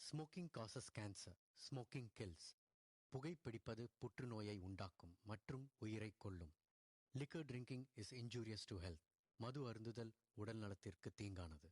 Smoking causes cancer, smoking kills. புகைப்பிடிப்பது புற்றுநோயை உண்டாக்கும் மற்றும் உயிரை கொல்லும். Liquor drinking is injurious to health. மது அருந்துதல் உடல் நலத்திற்கு தீங்கானது.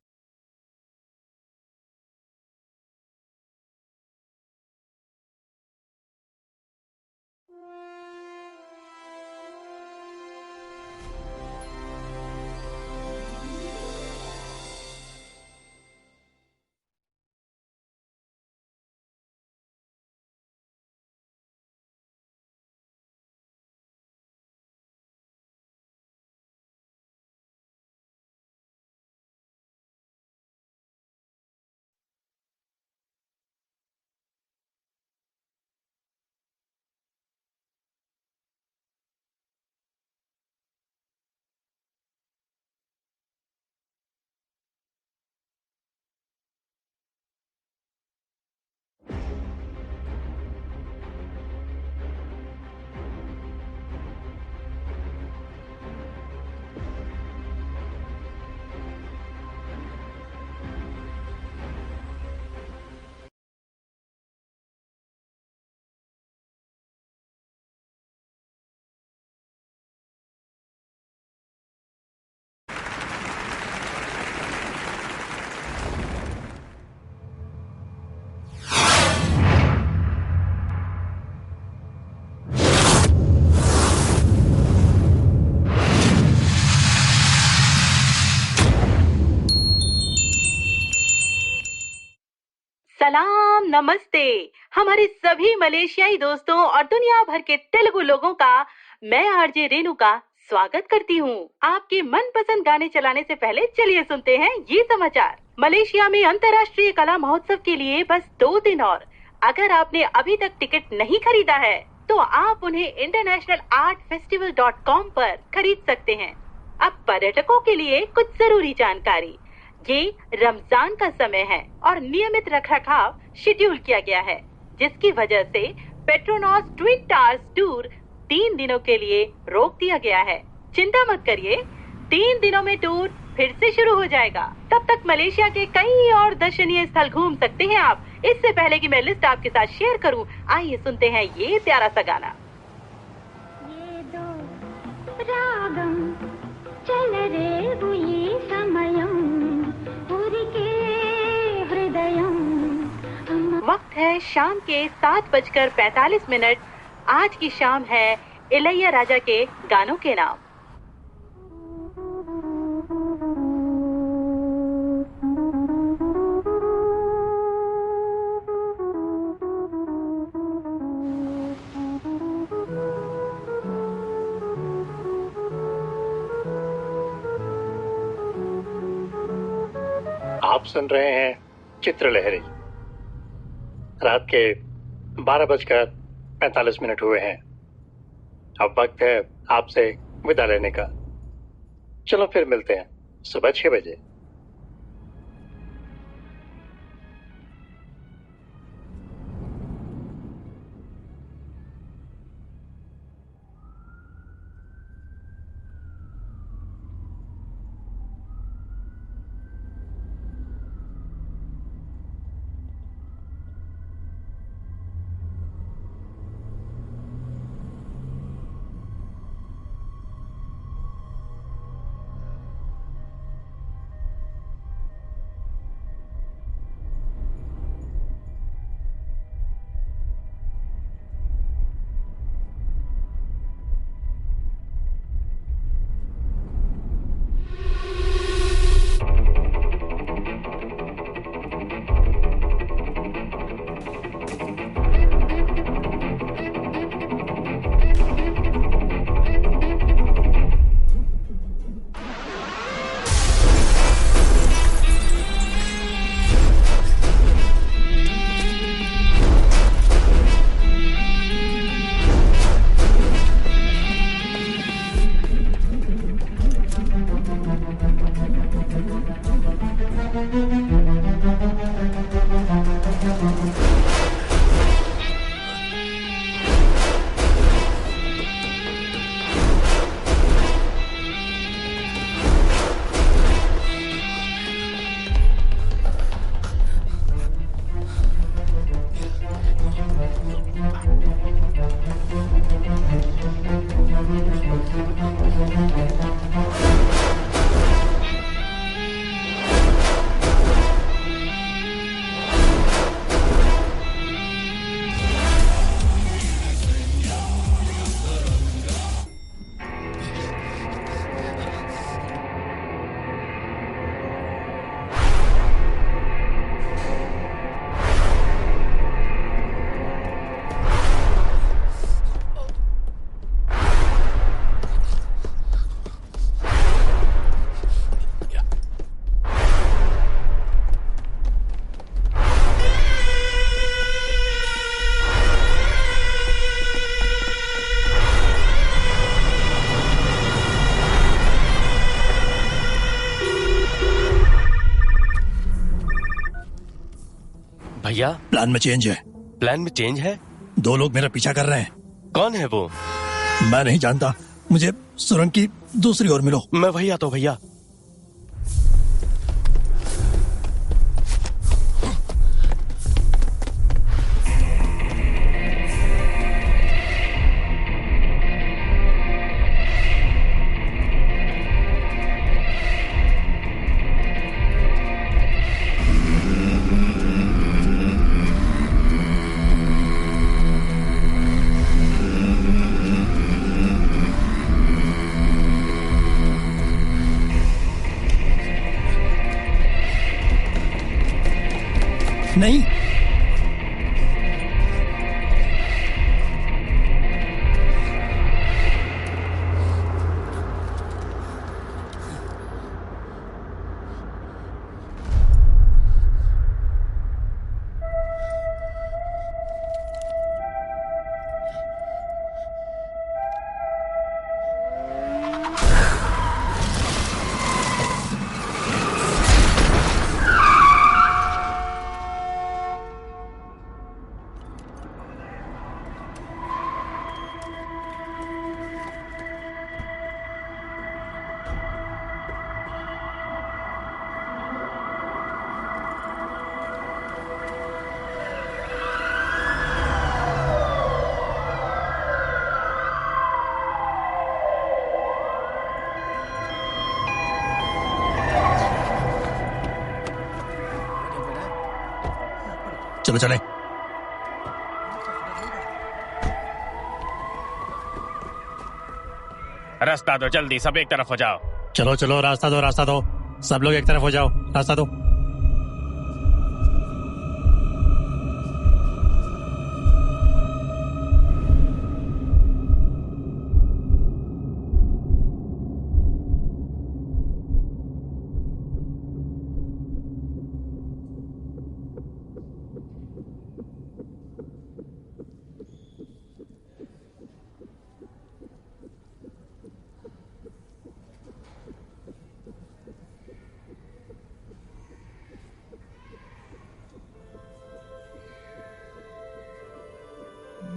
सलाम नमस्ते हमारे सभी मलेशियाई दोस्तों और दुनिया भर के तेलुगु लोगों का मैं आरजे रेणु का स्वागत करती हूँ। आपके मनपसंद गाने चलाने से पहले चलिए सुनते हैं ये समाचार। मलेशिया में अंतर्राष्ट्रीय कला महोत्सव के लिए बस 2 दिन और अगर आपने अभी तक टिकट नहीं खरीदा है तो आप उन्हें internationalartfestival.com पर खरीद सकते हैं। अब पर्यटकों के लिए कुछ जरूरी जानकारी। ये रमजान का समय है और नियमित रखरखाव शेड्यूल किया गया है, जिसकी वजह से पेट्रोनॉस ट्विन टावर्स टूर 3 दिनों के लिए रोक दिया गया है। चिंता मत करिए, 3 दिनों में टूर फिर से शुरू हो जाएगा। तब तक मलेशिया के कई और दर्शनीय स्थल घूम सकते हैं आप। इससे पहले कि मैं लिस्ट आपके साथ शेयर करूं, आइए सुनते हैं ये प्यारा सा गाना। ये दो रागम चल रे हुई समयम ऊरिके हृदयम। वक्त है शाम के 7:45। आज की शाम है इलैया राजा के गानों के नाम। आप सुन रहे हैं चित्रलहरी। रात के 12:45 हुए हैं। अब वक्त है आपसे विदा लेने का। चलो फिर मिलते हैं सुबह 6 बजे। भैया प्लान में चेंज है। प्लान में चेंज है? 2 लोग मेरा पीछा कर रहे हैं। कौन है वो? मैं नहीं जानता, मुझे सुरंग की दूसरी ओर मिलो। मैं वही आता हूँ भैया। नहीं, चलो चले। रास्ता दो, जल्दी सब एक तरफ हो जाओ। चलो चलो, रास्ता दो, रास्ता दो। सब लोग एक तरफ हो जाओ, रास्ता दो।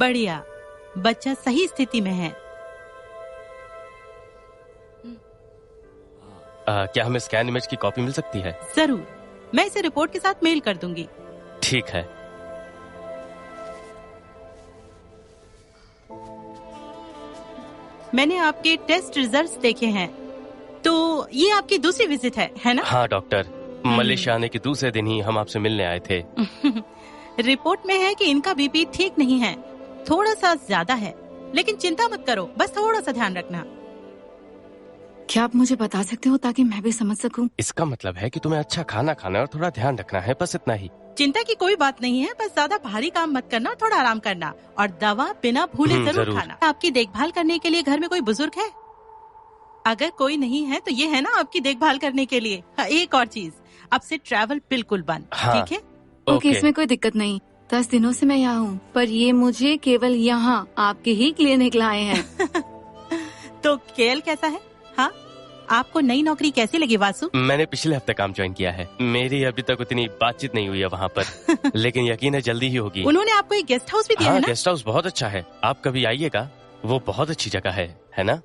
बढ़िया, बच्चा सही स्थिति में है। क्या हमें स्कैन इमेज की कॉपी मिल सकती है? जरूर, मैं इसे रिपोर्ट के साथ मेल कर दूंगी। ठीक है। मैंने आपके टेस्ट रिजल्ट्स देखे हैं, तो ये आपकी दूसरी विजिट है ना? हाँ डॉक्टर, मलेशिया आने के दूसरे दिन ही हम आपसे मिलने आए थे। रिपोर्ट में है कि इनका बीपी ठीक नहीं है, थोड़ा सा ज्यादा है, लेकिन चिंता मत करो, बस थोड़ा सा ध्यान रखना। क्या आप मुझे बता सकते हो ताकि मैं भी समझ सकूं? इसका मतलब है कि तुम्हें अच्छा खाना खाना और थोड़ा ध्यान रखना है, बस इतना ही। चिंता की कोई बात नहीं है, बस ज्यादा भारी काम मत करना, थोड़ा आराम करना और दवा बिना भूले जरूर खाना। आपकी देखभाल करने के लिए घर में कोई बुजुर्ग है? अगर कोई नहीं है तो ये है ना आपकी देखभाल करने के लिए। एक और चीज, अब से ट्रैवल बिल्कुल बंद, ठीक है? ओके, इसमें कोई दिक्कत नहीं। 10 दिनों से मैं यहाँ हूँ, पर ये मुझे केवल यहाँ आपके ही क्लिनिक लाए हैं। तो केएल कैसा है? हाँ, आपको नई नौकरी कैसी लगी वासु? मैंने पिछले हफ्ते काम ज्वाइन किया है। मेरी अभी तक उतनी बातचीत नहीं हुई है वहाँ पर, लेकिन यकीन है जल्दी ही होगी। उन्होंने आपको एक गेस्ट हाउस भी दिया है ना? गेस्ट हाउस बहुत अच्छा है, आप कभी आइएगा, वो बहुत अच्छी जगह है ना?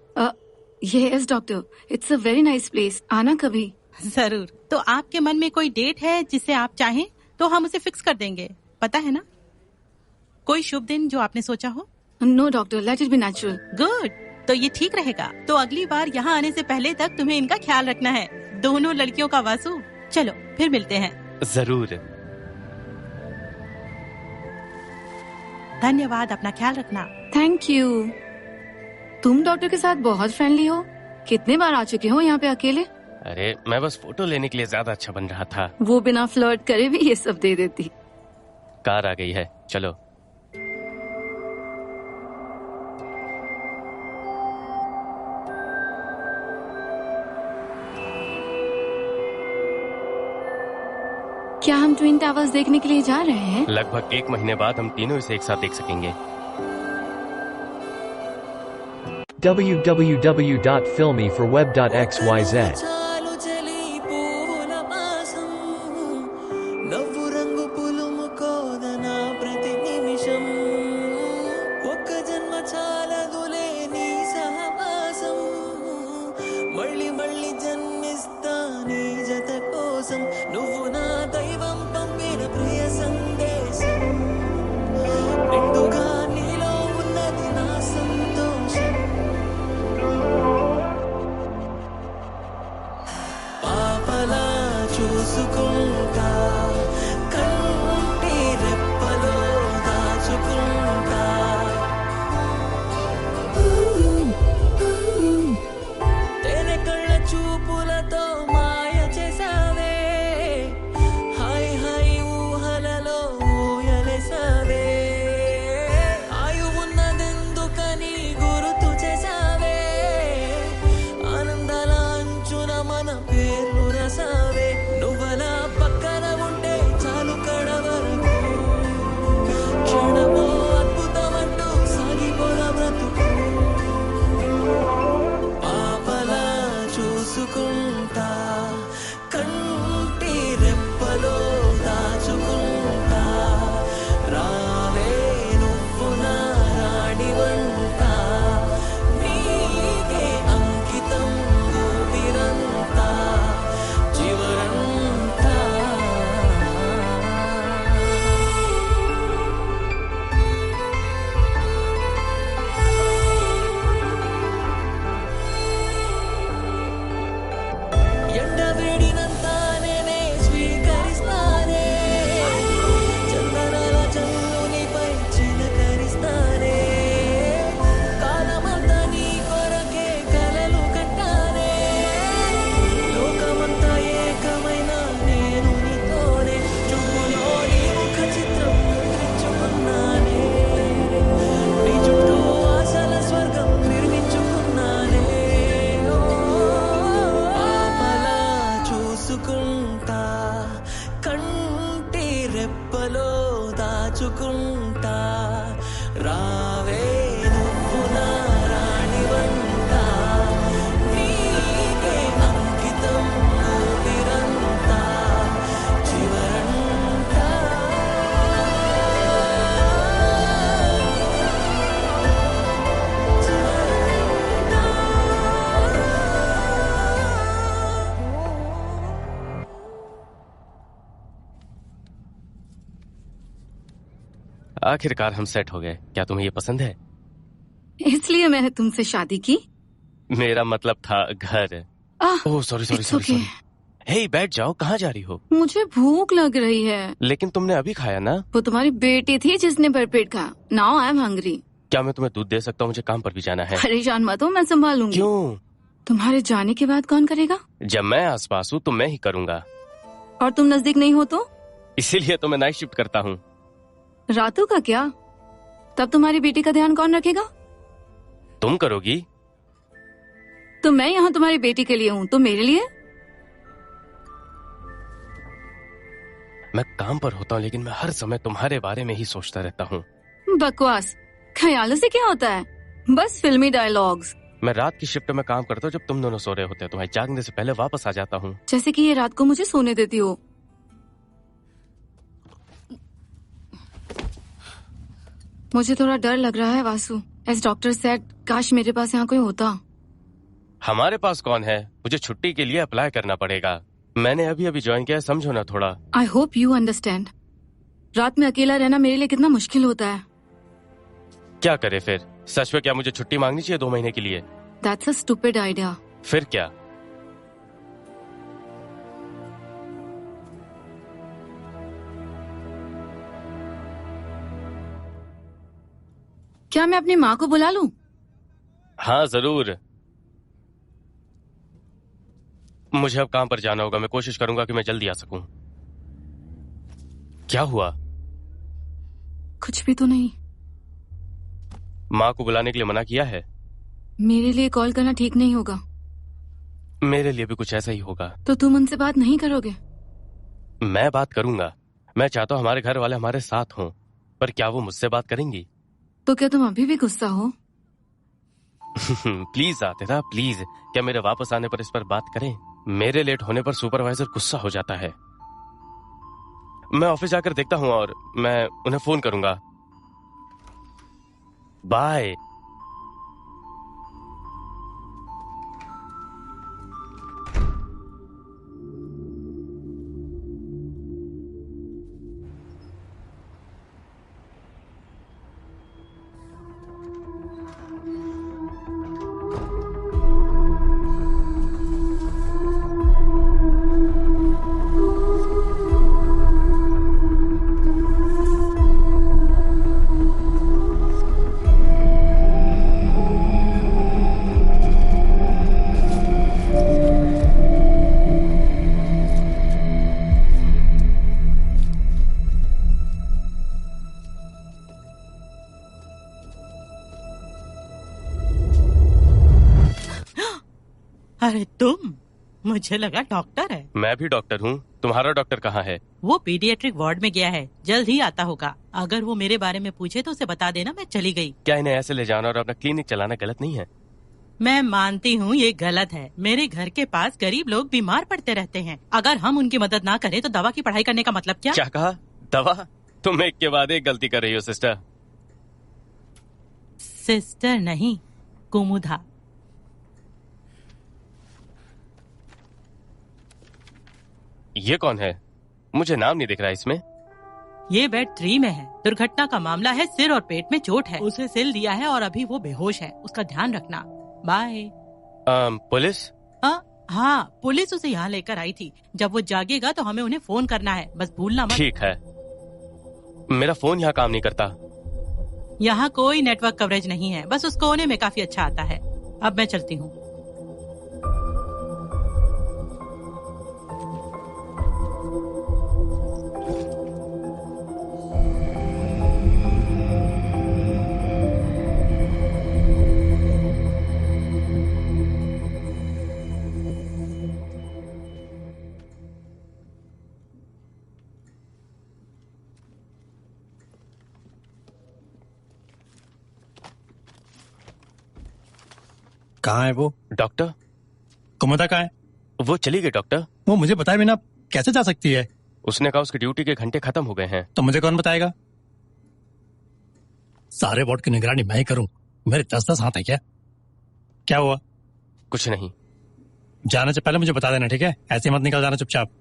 Yes doctor, it's a very nice place, आना कभी। जरूर। तो आपके मन में कोई डेट है जिसे आप चाहें तो हम उसे फिक्स कर देंगे, पता है ना? कोई शुभ दिन जो आपने सोचा हो? No doctor, let it be natural. Good, तो ये ठीक रहेगा। तो अगली बार यहाँ आने से पहले तक तुम्हें इनका ख्याल रखना है, दोनों लड़कियों का वासु। चलो फिर मिलते हैं। जरूर। धन्यवाद, अपना ख्याल रखना। Thank you. तुम डॉक्टर के साथ बहुत फ्रेंडली हो, कितने बार आ चुके हो यहाँ पे अकेले? अरे मैं बस फोटो लेने के लिए ज्यादा अच्छा बन रहा था। वो बिना फ्लर्ट करे भी ये सब दे देती। कार आ गई है, चलो। क्या हम ट्विन टावर्स देखने के लिए जा रहे हैं? लगभग 1 महीने बाद हम तीनों इसे एक साथ देख सकेंगे। www.filmy4web.xyz చూసుకుంటా కంటి రెప్పలో దాచుకుంటా తేనె కళ్ళ చూపులతో మాయ చేసావే హాయ్ హాయ్ ఊహలలో ఊయలేసావే ఆయువున్నదెందుకని గుర్తు చేసావే ఆనందాల అంచున మన పేర్లు రసావే నువ్వలా పక్కన ఉంటే చాలు కడ వరకు క్షణమో అద్భుతమంటూ సాగిపోదా బ్రతుకు పాపలా చూసుకుంటా కంటి రెప్పలో దాచుకుంటా రావే నువ్వు నా రాణివంట నీకే అంకితం ఊపిరంతా చివరంతా ఎండ వేడినంత నేనే స్వీకరిస్తానే చందనాల చల్లునిపై చిలకరిస్తానే కాలమంతా నీ కొరకే కలలు కట్టానే లోకమంతా ఏకమైన నేను నీతోనే చూపులో నీ ముఖ చిత్రం ముద్రించుకున్నానే నీ చుట్టూ ఆశల స్వర్గం నిర్మించుకున్నానే పాపలా చూసుకుంటా కంటి రెప్పలో దాచుకుంటా రావే నువ్వు నా రాణివంట నీకే అంకితం ఊపిరంతా చివరంతా आखिरकार हम सेट हो गए। क्या तुम्हें ये पसंद है? इसलिए मैंने तुमसे शादी की। मेरा मतलब था घर। Oh sorry sorry it's sorry okay. Sorry. Hey बैठ जाओ, कहाँ जा रही हो? मुझे भूख लग रही है। लेकिन तुमने अभी खाया ना। वो तुम्हारी बेटी थी जिसने भरपेट खाया। Now I am hungry. क्या मैं तुम्हें दूध दे सकता हूँ? मुझे काम पर भी जाना है। परेशान मत हो, मैं संभालूंगी। क्यों? तुम्हारे जाने के बाद कौन करेगा? जब मैं आसपास हूँ तो मैं ही करूँगा। और तुम नजदीक नहीं हो तो? इसीलिए तो मैं नाइट शिफ्ट करता हूँ। रातों का क्या? तब तुम्हारी बेटी का ध्यान कौन रखेगा? तुम करोगी? तो मैं यहाँ तुम्हारी बेटी के लिए हूँ, तो मेरे लिए? मैं काम पर होता हूँ लेकिन मैं हर समय तुम्हारे बारे में ही सोचता रहता हूँ। बकवास। ख्यालों से क्या होता है? बस फिल्मी डायलॉग्स। मैं रात की शिफ्ट में काम करता हूँ जब तुम दोनों सो रहे होते हो। तुम्हारे जागने से पहले वापस आ जाता हूँ। जैसे कि ये रात को मुझे सोने देती हो। मुझे थोड़ा डर लग रहा है वासु। एज डॉक्टर सेड, काश मेरे पास यहाँ कोई होता। हमारे पास कौन है? मुझे छुट्टी के लिए अप्लाई करना पड़ेगा। मैंने अभी अभी ज्वाइन किया है, समझो ना थोड़ा। I hope you understand. रात में अकेला रहना मेरे लिए कितना मुश्किल होता है। क्या करे फिर? सच में क्या मुझे छुट्टी मांगनी चाहिए 2 महीने के लिए? That's a stupid idea. फिर क्या? क्या मैं अपनी माँ को बुला लूं? हाँ जरूर। मुझे अब काम पर जाना होगा। मैं कोशिश करूंगा कि मैं जल्दी आ सकूं। क्या हुआ? कुछ भी तो नहीं। माँ को बुलाने के लिए मना किया है? मेरे लिए कॉल करना ठीक नहीं होगा। मेरे लिए भी कुछ ऐसा ही होगा। तो तुम उनसे बात नहीं करोगे? मैं बात करूंगा। मैं चाहता हूँ हमारे घर वाले हमारे साथ हों, पर क्या वो मुझसे बात करेंगी? तो क्या तुम अभी भी गुस्सा हो? प्लीज आतिरा प्लीज, क्या मेरे वापस आने पर इस पर बात करें? मेरे लेट होने पर सुपरवाइजर गुस्सा हो जाता है। मैं ऑफिस जाकर देखता हूँ और मैं उन्हें फोन करूंगा। बाय। मुझे लगा डॉक्टर है। मैं भी डॉक्टर हूँ। तुम्हारा डॉक्टर कहाँ है? वो पीडियाट्रिक वार्ड में गया है, जल्द ही आता होगा। अगर वो मेरे बारे में पूछे तो उसे बता देना मैं चली गई। क्या इन्हें ऐसे ले जाना और अपना क्लिनिक चलाना गलत नहीं है? मैं मानती हूँ ये गलत है। मेरे घर के पास गरीब लोग बीमार पड़ते रहते हैं। अगर हम उनकी मदद ना करें तो दवा की पढ़ाई करने का मतलब क्या? क्या कहा? दवा? तुम एक के बाद एक गलती कर रही हो सिस्टर। सिस्टर नहीं, कुमुदा। ये कौन है? मुझे नाम नहीं दिख रहा इसमें। ये बेड 3 में है। दुर्घटना का मामला है, सिर और पेट में चोट है। उसे सिल दिया है और अभी वो बेहोश है। उसका ध्यान रखना। बाय। पुलिस? हाँ, पुलिस उसे यहाँ लेकर आई थी। जब वो जागेगा तो हमें उन्हें फोन करना है, बस भूलना मत। ठीक है। मेरा फोन यहाँ काम नहीं करता। यहाँ कोई नेटवर्क कवरेज नहीं है, बस उस कोने में काफी अच्छा आता है। अब मैं चलती हूँ। कहाँ है वो? डॉक्टर कुमुदा कहाँ है? वो चली गई डॉक्टर। वो मुझे बताए बिना कैसे जा सकती है? उसने कहा उसकी ड्यूटी के घंटे खत्म हो गए हैं। तो मुझे कौन बताएगा? सारे वार्ड की निगरानी मैं ही करूं। मेरे 10-10 हाथ है क्या? क्या हुआ? कुछ नहीं। जाने से पहले मुझे बता देना, ठीक है? ऐसे मत निकल जाना चुपचाप।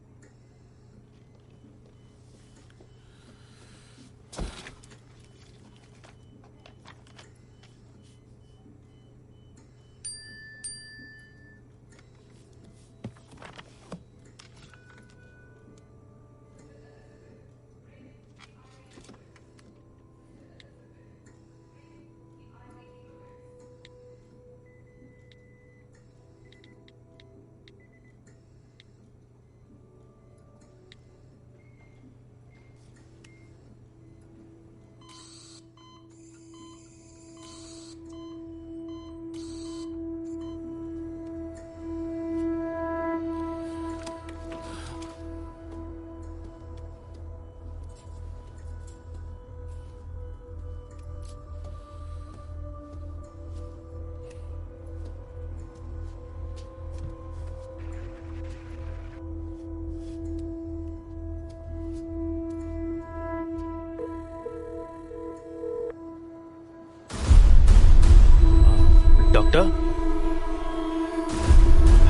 डॉक्टर?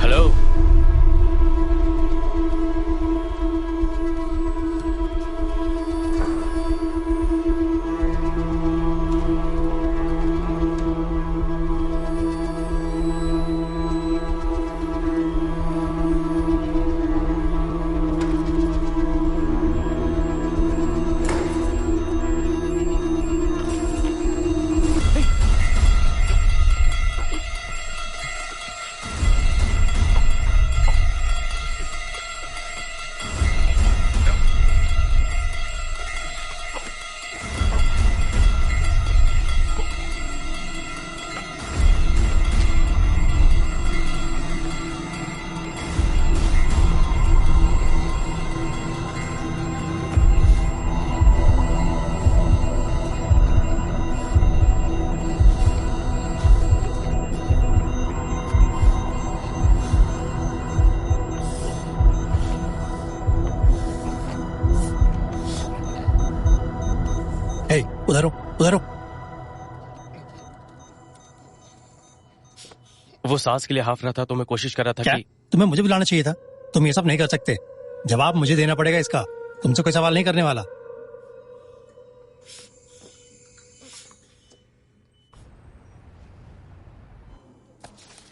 हेलो? उधर उधर। वो सांस के लिए हाफ रहा था तो मैं कोशिश कर रहा था क्या? कि तुम्हें मुझे बुलाना चाहिए था। तुम ये सब नहीं कर सकते। जवाब मुझे देना पड़ेगा इसका। तुमसे कोई सवाल नहीं करने वाला।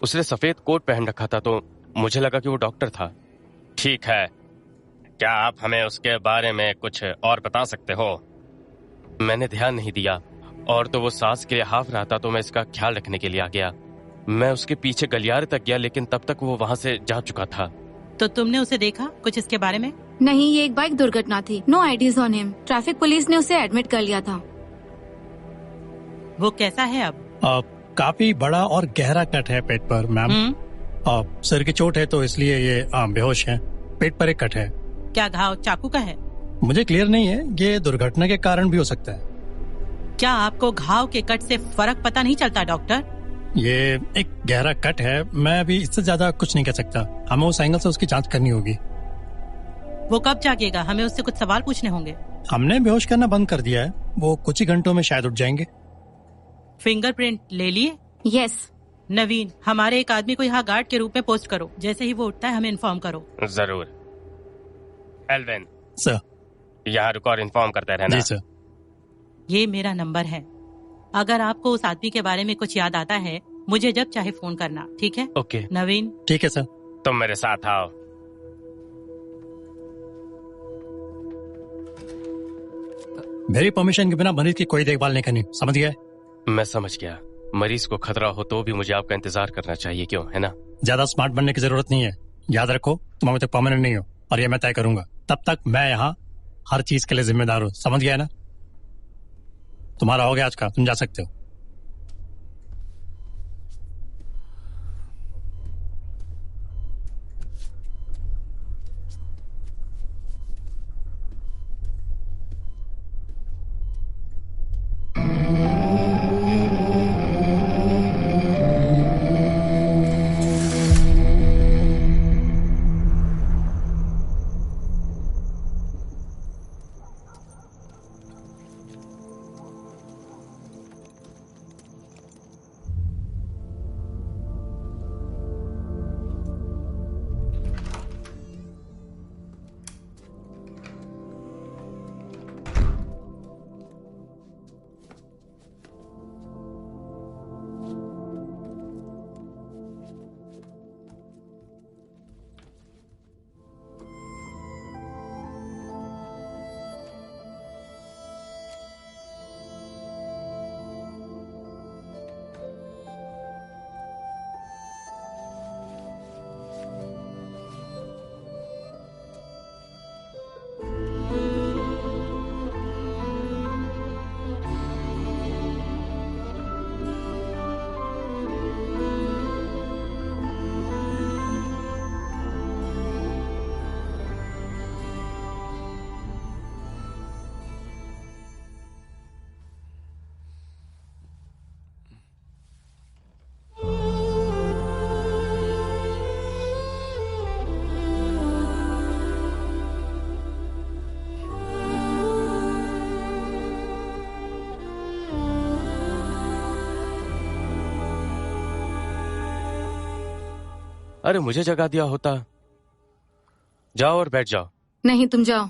उसने सफेद कोट पहन रखा था तो मुझे लगा कि वो डॉक्टर था। ठीक है, क्या आप हमें उसके बारे में कुछ और बता सकते हो? मैंने ध्यान नहीं दिया और तो वो सांस के लिए हाफ रहा था तो मैं इसका ख्याल रखने के लिए आ गया। मैं उसके पीछे गलियारे तक गया लेकिन तब तक वो वहाँ से जा चुका था। तो तुमने उसे देखा कुछ इसके बारे में? नहीं, ये एक बाइक दुर्घटना थी। No IDs on him. Traffic police ने उसे एडमिट कर लिया था। वो कैसा है अब? काफी बड़ा और गहरा कट है पेट पर मैम। सर की चोट है तो इसलिए ये बेहोश है। पेट पर एक कट है। क्या घाव चाकू का है? मुझे क्लियर नहीं है, ये दुर्घटना के कारण भी हो सकता है। क्या आपको घाव के कट से फर्क पता नहीं चलता डॉक्टर? ये एक गहरा कट है, मैं अभी इससे ज्यादा कुछ नहीं कह सकता। हमें उस एंगल से उसकी जांच करनी होगी। वो कब जागेगा? हमें उससे कुछ सवाल पूछने होंगे। हमने बेहोश करना बंद कर दिया है, वो कुछ ही घंटों में शायद उठ जाएंगे। फिंगरप्रिंट ले लिए? यस। नवीन, हमारे एक आदमी को यहाँ गार्ड के रूप में पोस्ट करो। जैसे ही वो उठता है हमें इन्फॉर्म करो। जरूर। एल्विन सर, यहाँ रुको और इन्फॉर्म करते रहना। जी सर। ये मेरा नंबर है, अगर आपको उस आदमी के बारे में कुछ याद आता है मुझे जब चाहे फोन करना, ठीक है? ओके नवीन। ठीक है सर। तुम मेरे साथ आओ। मेरी परमिशन के बिना मरीज की कोई देखभाल नहीं करनी, समझ गया? मैं समझ गया। मरीज को खतरा हो तो भी मुझे आपका इंतजार करना चाहिए, क्यों, है ना? ज्यादा स्मार्ट बनने की जरूरत नहीं है। याद रखो, तुम अभी तक परमानेंट नहीं हो और ये मैं तय करूंगा। तब तक मैं यहाँ हर चीज के लिए जिम्मेदार हूँ, समझ गया ना? तुम्हारा हो गया आज का, तुम जा सकते हो। अरे मुझे जगा दिया होता। जाओ और बैठ जाओ। नहीं, तुम जाओ।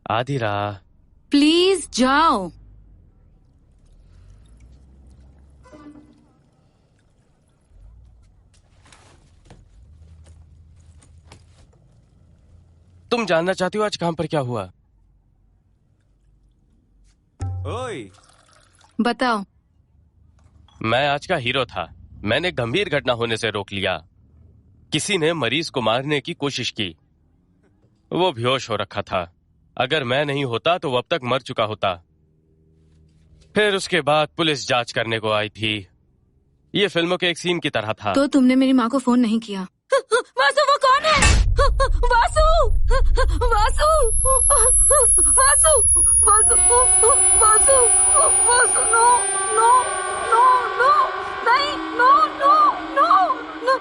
आधी रात। प्लीज जाओ। तुम जानना चाहती हो आज काम पर क्या हुआ? ओए, बताओ। मैं आज का हीरो था। मैंने गंभीर घटना होने से रोक लिया। किसी ने मरीज को मारने की कोशिश की। वो बेहोश हो रखा था। अगर मैं नहीं होता तो वो अब तक मर चुका होता। फिर उसके बाद पुलिस जांच करने को आई थी। ये फिल्मों के एक सीन की तरह था। तो तुमने मेरी माँ को फोन नहीं किया? वासु, वो कौन है? Vasu, Vasu, Vasu, Vasu, Vasu, Vasu, no, no, no, no, नहीं, no, no, no, no,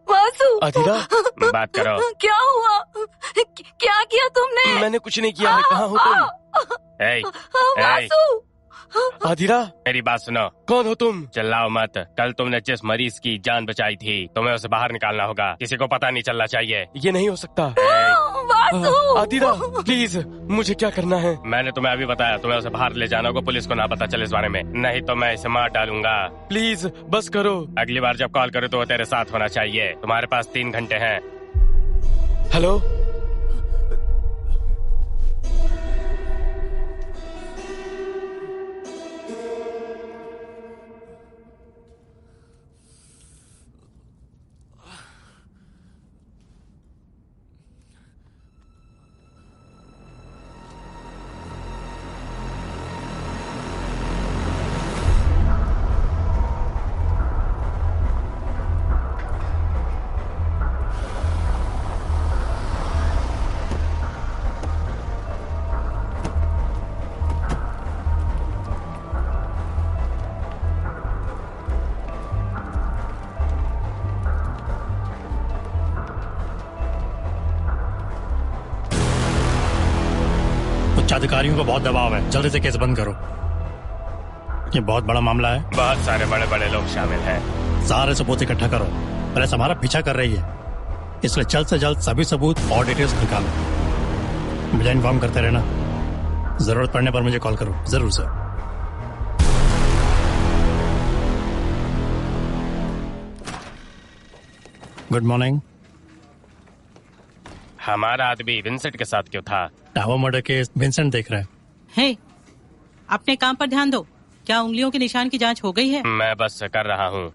Vasu. Adhira, बात करो। क्या हुआ? क्या किया तुमने? मैंने कुछ नहीं किया है। कहाँ हो तुम? ए, वासु। अधीरा, मेरी बात सुनो। कौन हो तुम? चिल्लाओ मत। कल तुमने जिस मरीज की जान बचाई थी, तुम्हें उसे बाहर निकालना होगा। किसी को पता नहीं चलना चाहिए। ये नहीं हो सकता। अधीरा, प्लीज, मुझे क्या करना है? मैंने तुम्हें अभी बताया, तुम्हें उसे बाहर ले जाना होगा। पुलिस को ना पता चले इस बारे में, नहीं तो मैं इसे मार डालूंगा। प्लीज बस करो। अगली बार जब कॉल करो तो वो तेरे साथ होना चाहिए। तुम्हारे पास 3 घंटे हैं। हेलो उच्च अधिकारियों का बहुत दबाव है, जल्दी से केस बंद करो। ये बहुत बड़ा मामला है, बहुत सारे बड़े बड़े लोग शामिल हैं। सारे सबूत इकट्ठा करो। प्रेस हमारा पीछा कर रही है, इसलिए जल्द से जल्द सभी सबूत और डिटेल्स निकालो। मुझे इन्फॉर्म करते रहना, जरूरत पड़ने पर मुझे कॉल करो। जरूर सर। Good morning. हमारा आदमी विंसेंट के साथ क्यों था? टावर मर्डर केस विंसेंट देख रहे हैं। हे, अपने काम पर ध्यान दो। क्या उंगलियों के निशान की जांच हो गई है? मैं बस कर रहा हूँ।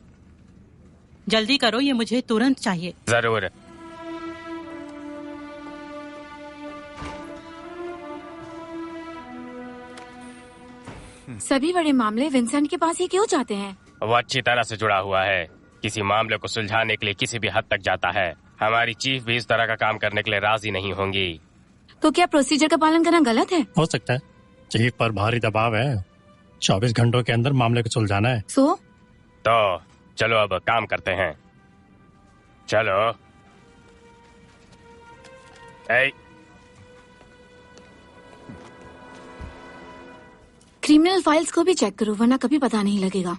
जल्दी करो, ये मुझे तुरंत चाहिए। जरूर। सभी बड़े मामले विंसेंट के पास ही क्यों जाते हैं? वो अच्छी तरह से जुड़ा हुआ है, किसी मामले को सुलझाने के लिए किसी भी हद तक जाता है। हमारी चीफ भी इस तरह का काम करने के लिए राजी नहीं होंगी। तो क्या प्रोसीजर का पालन करना गलत है? हो सकता है, चीफ पर भारी दबाव है, 24 घंटों के अंदर मामले को सुलझाना है। तो चलो अब काम करते हैं। चलो। क्रिमिनल फाइल्स को भी चेक करो, वरना कभी पता नहीं लगेगा।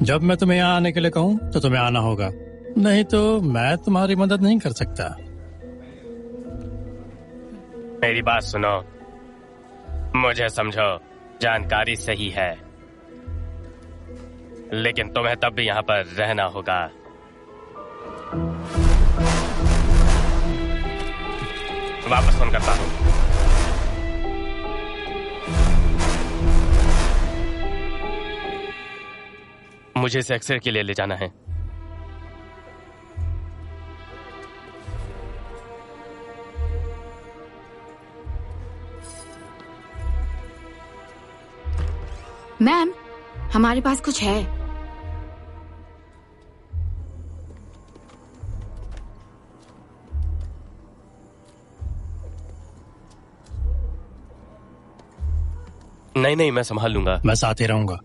जब मैं तुम्हें यहाँ आने के लिए कहूँ तो तुम्हें आना होगा, नहीं तो मैं तुम्हारी मदद नहीं कर सकता। मेरी बात सुनो, मुझे समझो, जानकारी सही है, लेकिन तुम्हें तब भी यहाँ पर रहना होगा। वापस फोन करता हूँ। मुझे इसे एक्सरे के लिए ले जाना है। मैम, हमारे पास कुछ है। नहीं नहीं, मैं संभाल लूंगा। मैं साथ ही रहूंगा।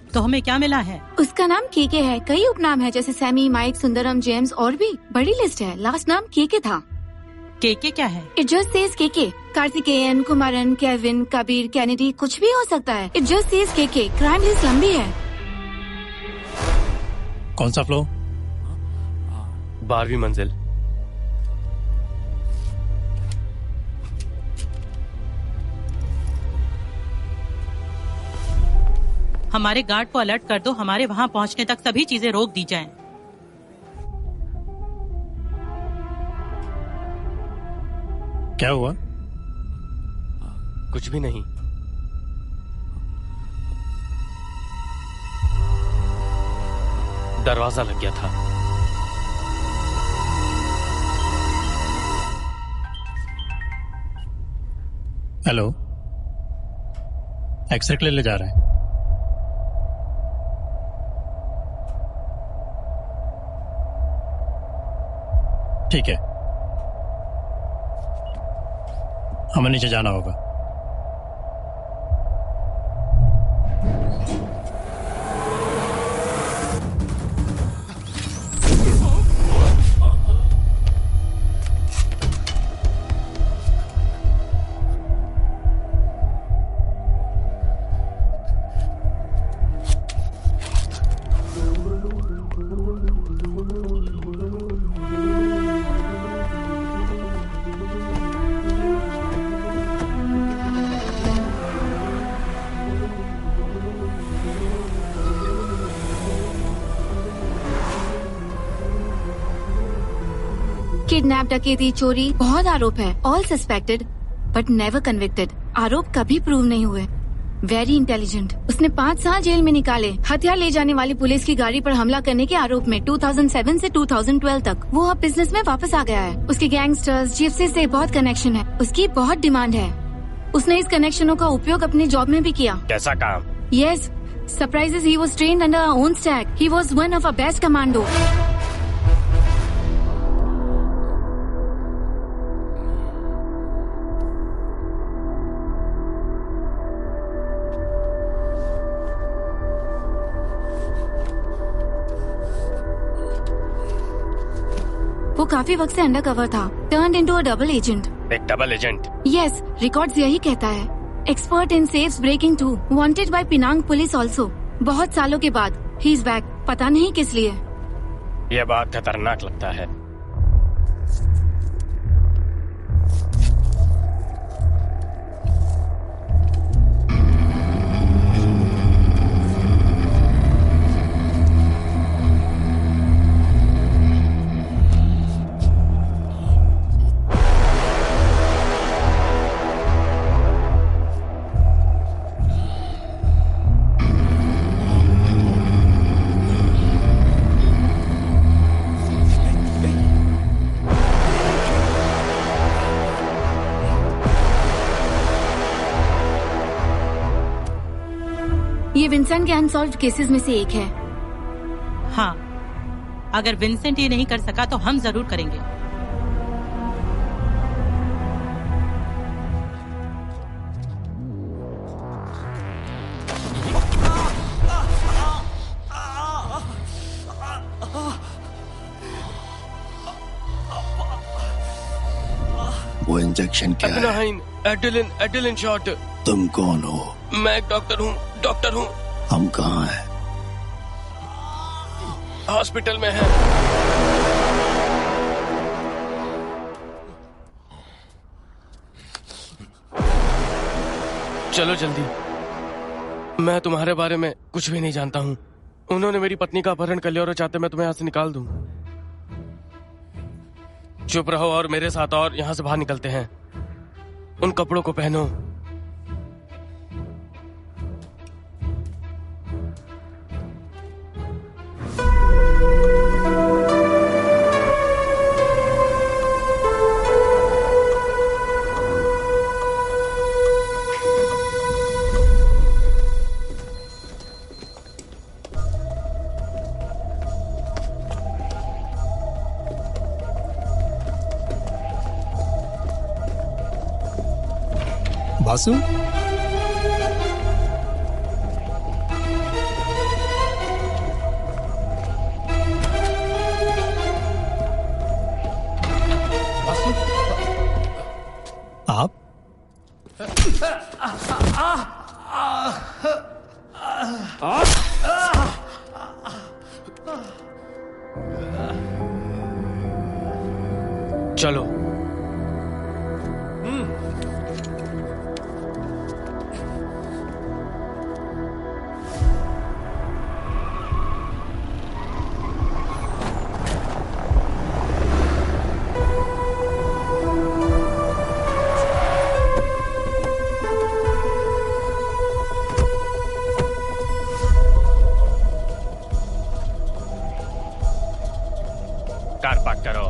तो हमें क्या मिला है? उसका नाम केके है, कई उपनाम है जैसे सैमी, माइक, सुंदरम, जेम्स और भी बड़ी लिस्ट है। लास्ट नाम केके था। केके क्या है? It just says KK. Karthikeyan, Kumaran, Kevin, Kabir, Kennedy, कुछ भी हो सकता है। It just says KK. Crime list लंबी है। कौन सा फ्लोर? 12वीं मंजिल। हमारे गार्ड को अलर्ट कर दो, हमारे वहाँ पहुँचने तक सभी चीजें रोक दी जाएं। क्या हुआ? कुछ भी नहीं। दरवाजा लग गया था। हेलो, एक्सरे के लिए ले जा रहे हैं। ठीक है, हमें नीचे जाना होगा। किडनैप, डकैती, चोरी, बहुत आरोप है। All suspected but never convicted. आरोप कभी प्रूव नहीं हुए। Very intelligent. उसने 5 साल जेल में निकाले हथियार ले जाने वाली पुलिस की गाड़ी पर हमला करने के आरोप में 2007 से 2012 तक। वो अब बिजनेस में वापस आ गया है। उसके गैंगस्टर्स, जिप्सी से बहुत कनेक्शन है। उसकी बहुत डिमांड है। उसने इस कनेक्शनों का उपयोग अपने जॉब में भी किया। कैसा काम? Yes, surprises he was trained under our own stack. He was one of our best commando. वो काफी वक्त से अंडरकवर था, turned into a double agent. एक डबल एजेंट? Yes, रिकॉर्ड्स यही कहता है। Expert in safes breaking too, wanted by Penang police also. बहुत सालों के बाद ही इज बैक, पता नहीं किस लिए। ये बात खतरनाक लगता है। ये विंसेंट के अनसॉल्व्ड केसेस में से एक है। हाँ, अगर विंसेंट ये नहीं कर सका तो हम जरूर करेंगे। वो इंजेक्शन क्या है? Adrenaline shot. तुम कौन हो? मैं एक डॉक्टर हूँ। हम कहाँ हैं? हॉस्पिटल में है। चलो जल्दी। मैं तुम्हारे बारे में कुछ भी नहीं जानता हूँ। उन्होंने मेरी पत्नी का अपहरण कर लिया और चाहते मैं तुम्हें यहाँ से निकाल दूँ। चुप रहो और मेरे साथ और यहाँ से बाहर निकलते हैं। उन कपड़ों को पहनो। वासु, आप? चलो। कार पार्क करो।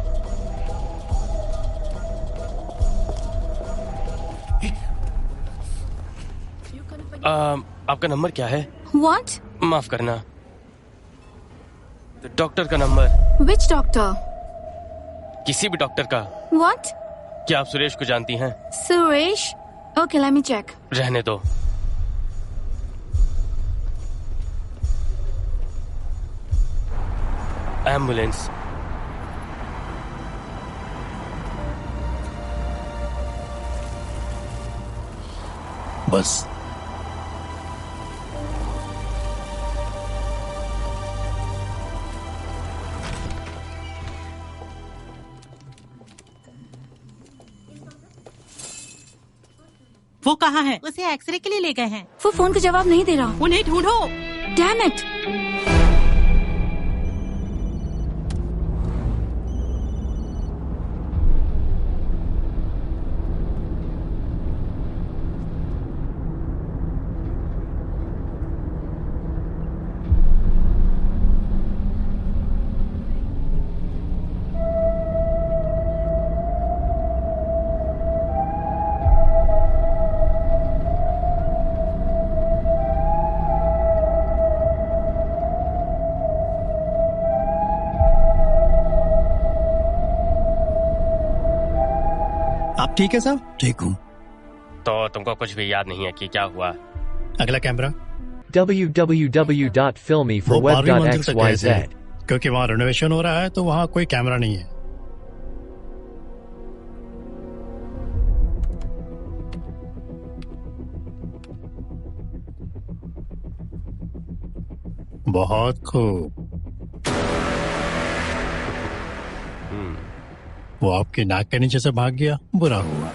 आपका नंबर क्या है? What? माफ करना, डॉक्टर का नंबर। Which doctor? किसी भी डॉक्टर का। What? क्या आप सुरेश को जानती हैं? Suresh? Okay, let me check. रहने दो। एम्बुलेंस। बस वो कहाँ है? उसे एक्सरे के लिए ले गए हैं। वो फोन का जवाब नहीं दे रहा। उन्हें ढूंढो। Damn it! ठीक है साहब? ठीक हूँ। तो तुमको कुछ भी याद नहीं है कि क्या हुआ? अगला कैमरा। www.filmy4web.xyz। क्योंकि वहाँ रेनोवेशन हो रहा है तो वहाँ कोई कैमरा नहीं है। बहुत खूब। वो आपकी नाक के नीचे से भाग गया, बुरा हुआ।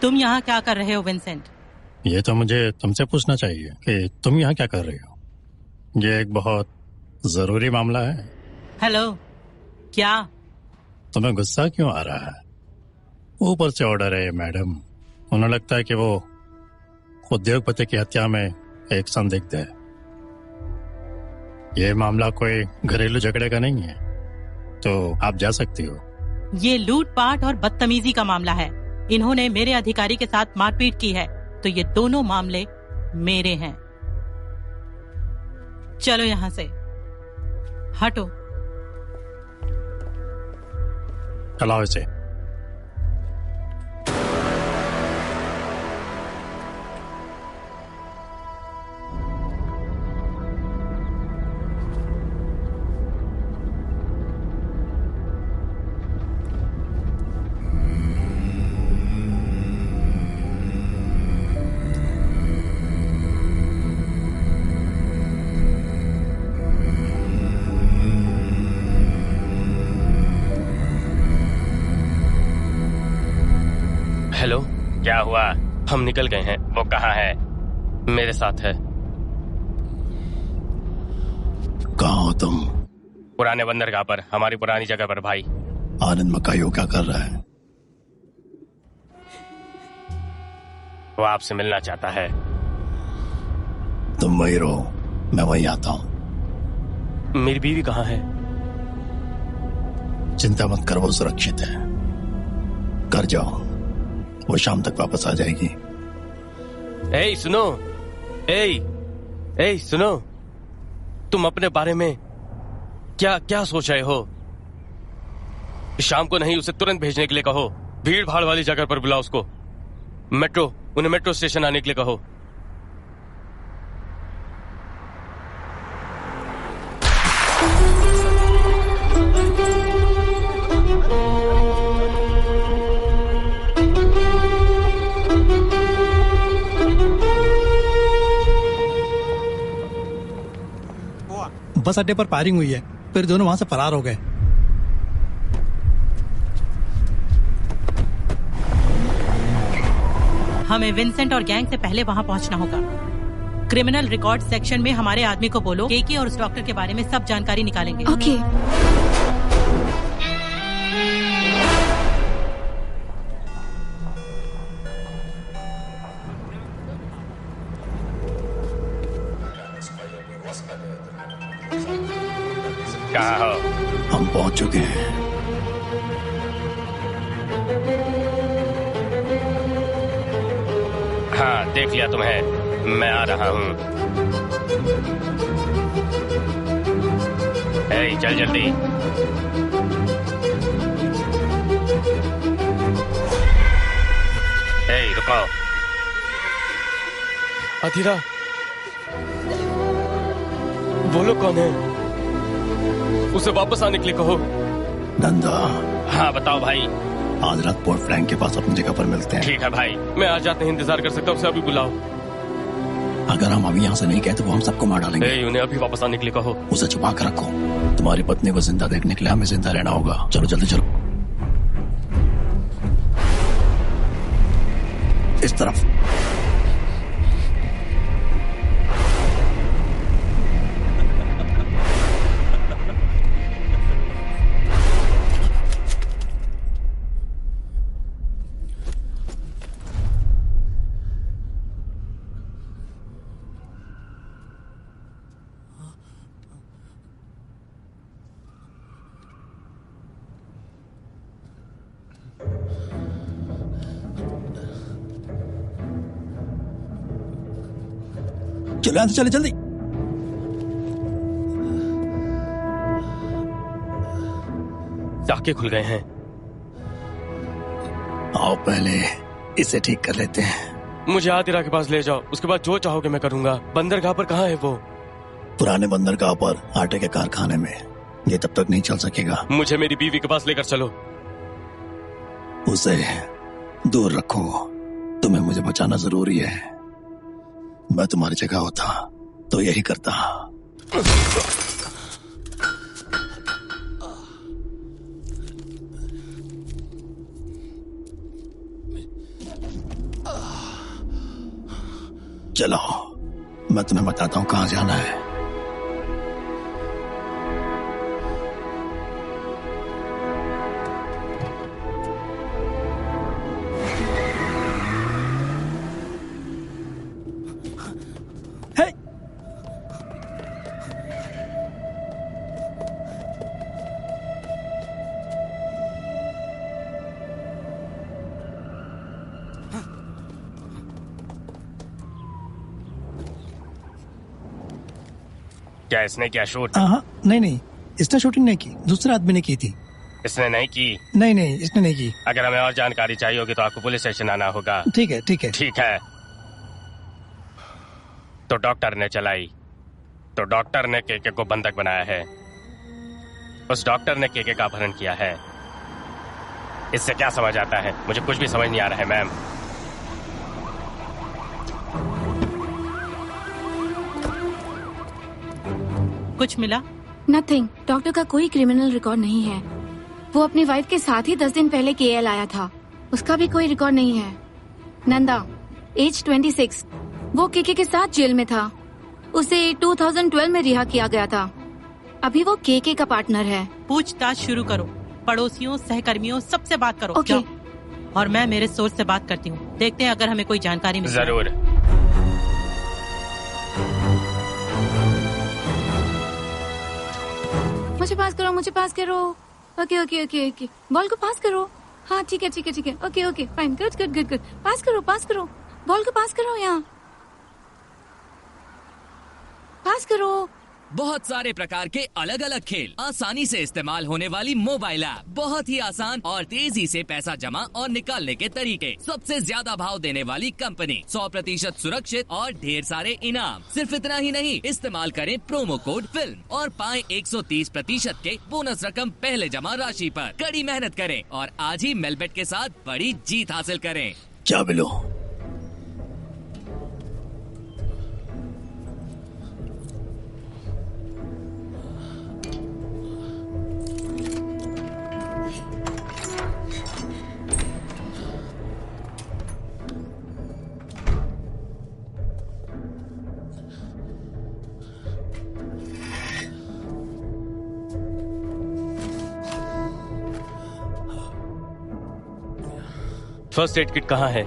तुम यहाँ क्या कर रहे हो विंसेंट? ये तो मुझे तुमसे पूछना चाहिए कि तुम यहाँ क्या कर रही हो। ये एक बहुत जरूरी मामला है। हेलो, क्या तुम्हें गुस्सा क्यों आ रहा है? ऊपर से ऑर्डर है मैडम। उन्हें लगता है कि वो उद्योगपति की हत्या में एक संदिग्ध है। ये मामला कोई घरेलू झगड़े का नहीं है, तो आप जा सकती हो। ये लूटपाट और बदतमीजी का मामला है। इन्होंने मेरे अधिकारी के साथ मारपीट की है, तो ये दोनों मामले मेरे हैं। चलो यहाँ से हटो। चलाओ इसे। हेलो, क्या हुआ? हम निकल गए हैं। वो कहाँ है? मेरे साथ है। कहाँ हो तुम? पुराने बंदरगाह पर, हमारी पुरानी जगह पर भाई। आनंद मकायो क्या कर रहा है? वो आपसे मिलना चाहता है। तुम वही रहो, मैं वहीं आता हूँ। मेरी बीवी कहाँ है? चिंता मत करो, वो सुरक्षित है। कर जाओ, वो शाम तक वापस आ जाएगी। ए सुनो, ए सुनो, तुम अपने बारे में क्या क्या सोच रहे हो? शाम को नहीं, उसे तुरंत भेजने के लिए कहो। भीड़ भाड़ वाली जगह पर बुलाओ उसको। उन्हें मेट्रो स्टेशन आने के लिए कहो। बस अड्डे पर फायरिंग हुई है, फिर दोनों वहां से फरार हो गए। हमें विंसेंट और गैंग से पहले वहां पहुंचना होगा। क्रिमिनल रिकॉर्ड सेक्शन में हमारे आदमी को बोलो केके और उस डॉक्टर के बारे में सब जानकारी निकालेंगे। ओके। कहाँ हो? हम पहुंच चुके हैं। हाँ, देख लिया तुम्हें। मैं आ रहा हूँ। चल जल्दी। रुको। अधीरा, बोलो कौन है? उसे वापस आने के लिए कहो। नंदा। हाँ बताओ भाई। आज रात पोर्ट फ्रैंक के पास अपनी जगह पर मिलते हैं। ठीक है भाई, मैं आज रात नहीं इंतजार कर सकता, उसे अभी बुलाओ। अगर हम अभी यहाँ से नहीं गए तो वो हम सबको मार डालेंगे। उन्हें अभी वापस आने के लिए कहो। उसे छुपा कर रखो। तुम्हारी पत्नी को जिंदा देखने के लिए हमें जिंदा रहना होगा। चलो जल्दी चलो। इस तरफ। चलो यहाँ से चले जल्दी। टाके खुल गए हैं। आओ पहले इसे ठीक कर लेते हैं। मुझे आदिरा के पास ले जाओ, उसके बाद जो चाहोगे मैं करूंगा। बंदरगाह पर कहाँ है वो? पुराने बंदरगाह पर आटे के कारखाने में। ये तब तक नहीं चल सकेगा। मुझे मेरी बीवी के पास लेकर चलो। उसे दूर रखो, तुम्हें मुझे बचाना जरूरी है। मैं तुम्हारी जगह होता तो यही करता। चलो मैं तुम्हें बताता हूँ कहाँ जाना है। क्या इसने क्या शूट? नहीं, इसने शूटिंग नहीं की, दूसरे आदमी ने की थी। इसने नहीं की? नहीं, इसने नहीं की। अगर हमें और जानकारी चाहिए होगी तो आपको पुलिस स्टेशन आना होगा। ठीक है। ठीक है। तो डॉक्टर ने चलाई, तो डॉक्टर ने केके को बंधक बनाया है। उस डॉक्टर ने केके का अपहरण किया है। इससे क्या समझ आता है? मुझे कुछ भी समझ नहीं आ रहा है मैम। कुछ मिला? नथिंग। डॉक्टर का कोई क्रिमिनल रिकॉर्ड नहीं है। वो अपनी वाइफ के साथ ही 10 दिन पहले KL आया था, उसका भी कोई रिकॉर्ड नहीं है। नंदा, एज 26, वो केके के साथ जेल में था। उसे 2012 में रिहा किया गया था। अभी वो केके का पार्टनर है। पूछताछ शुरू करो, पड़ोसियों, सहकर्मियों, सबसे बात करो। ओके। और मैं मेरे सोर्स से बात करती हूँ, देखते हैं अगर हमें कोई जानकारी मिले। जरूर। मुझे पास करो। ओके। बॉल को पास करो। हाँ ठीक है। Okay fine, good. पास करो। बॉल को पास करो। यहाँ पास करो। बहुत सारे प्रकार के अलग अलग खेल, आसानी से इस्तेमाल होने वाली मोबाइल ऐप, बहुत ही आसान और तेजी से पैसा जमा और निकालने के तरीके, सबसे ज्यादा भाव देने वाली कंपनी, 100% सुरक्षित और ढेर सारे इनाम। सिर्फ इतना ही नहीं, इस्तेमाल करें प्रोमो कोड फिल्म और पाएं 130% के बोनस रकम पहले जमा राशि पर। कड़ी मेहनत करें और आज ही मेलबेट के साथ बड़ी जीत हासिल करें। क्या बिलो? फर्स्ट एड किट कहाँ है?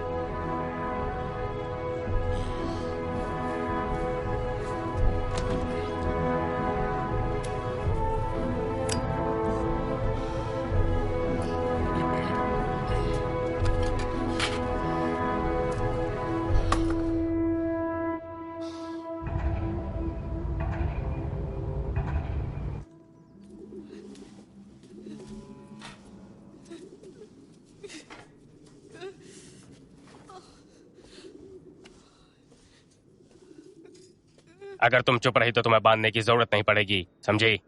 अगर तुम चुप रही तो तुम्हें बांधने की जरूरत नहीं पड़ेगी, समझी?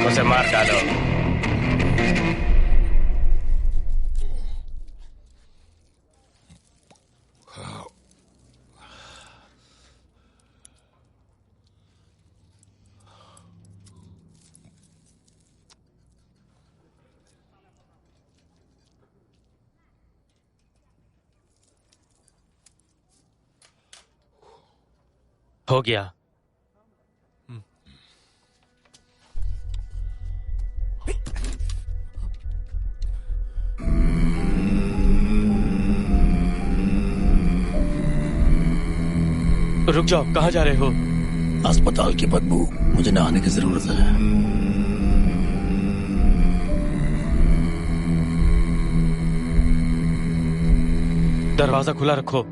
उसे मार डालो। हो गया। रुक जाओ, कहाँ जा रहे हो? अस्पताल की बदबू, मुझे नहाने की जरूरत है। दरवाजा खुला रखो।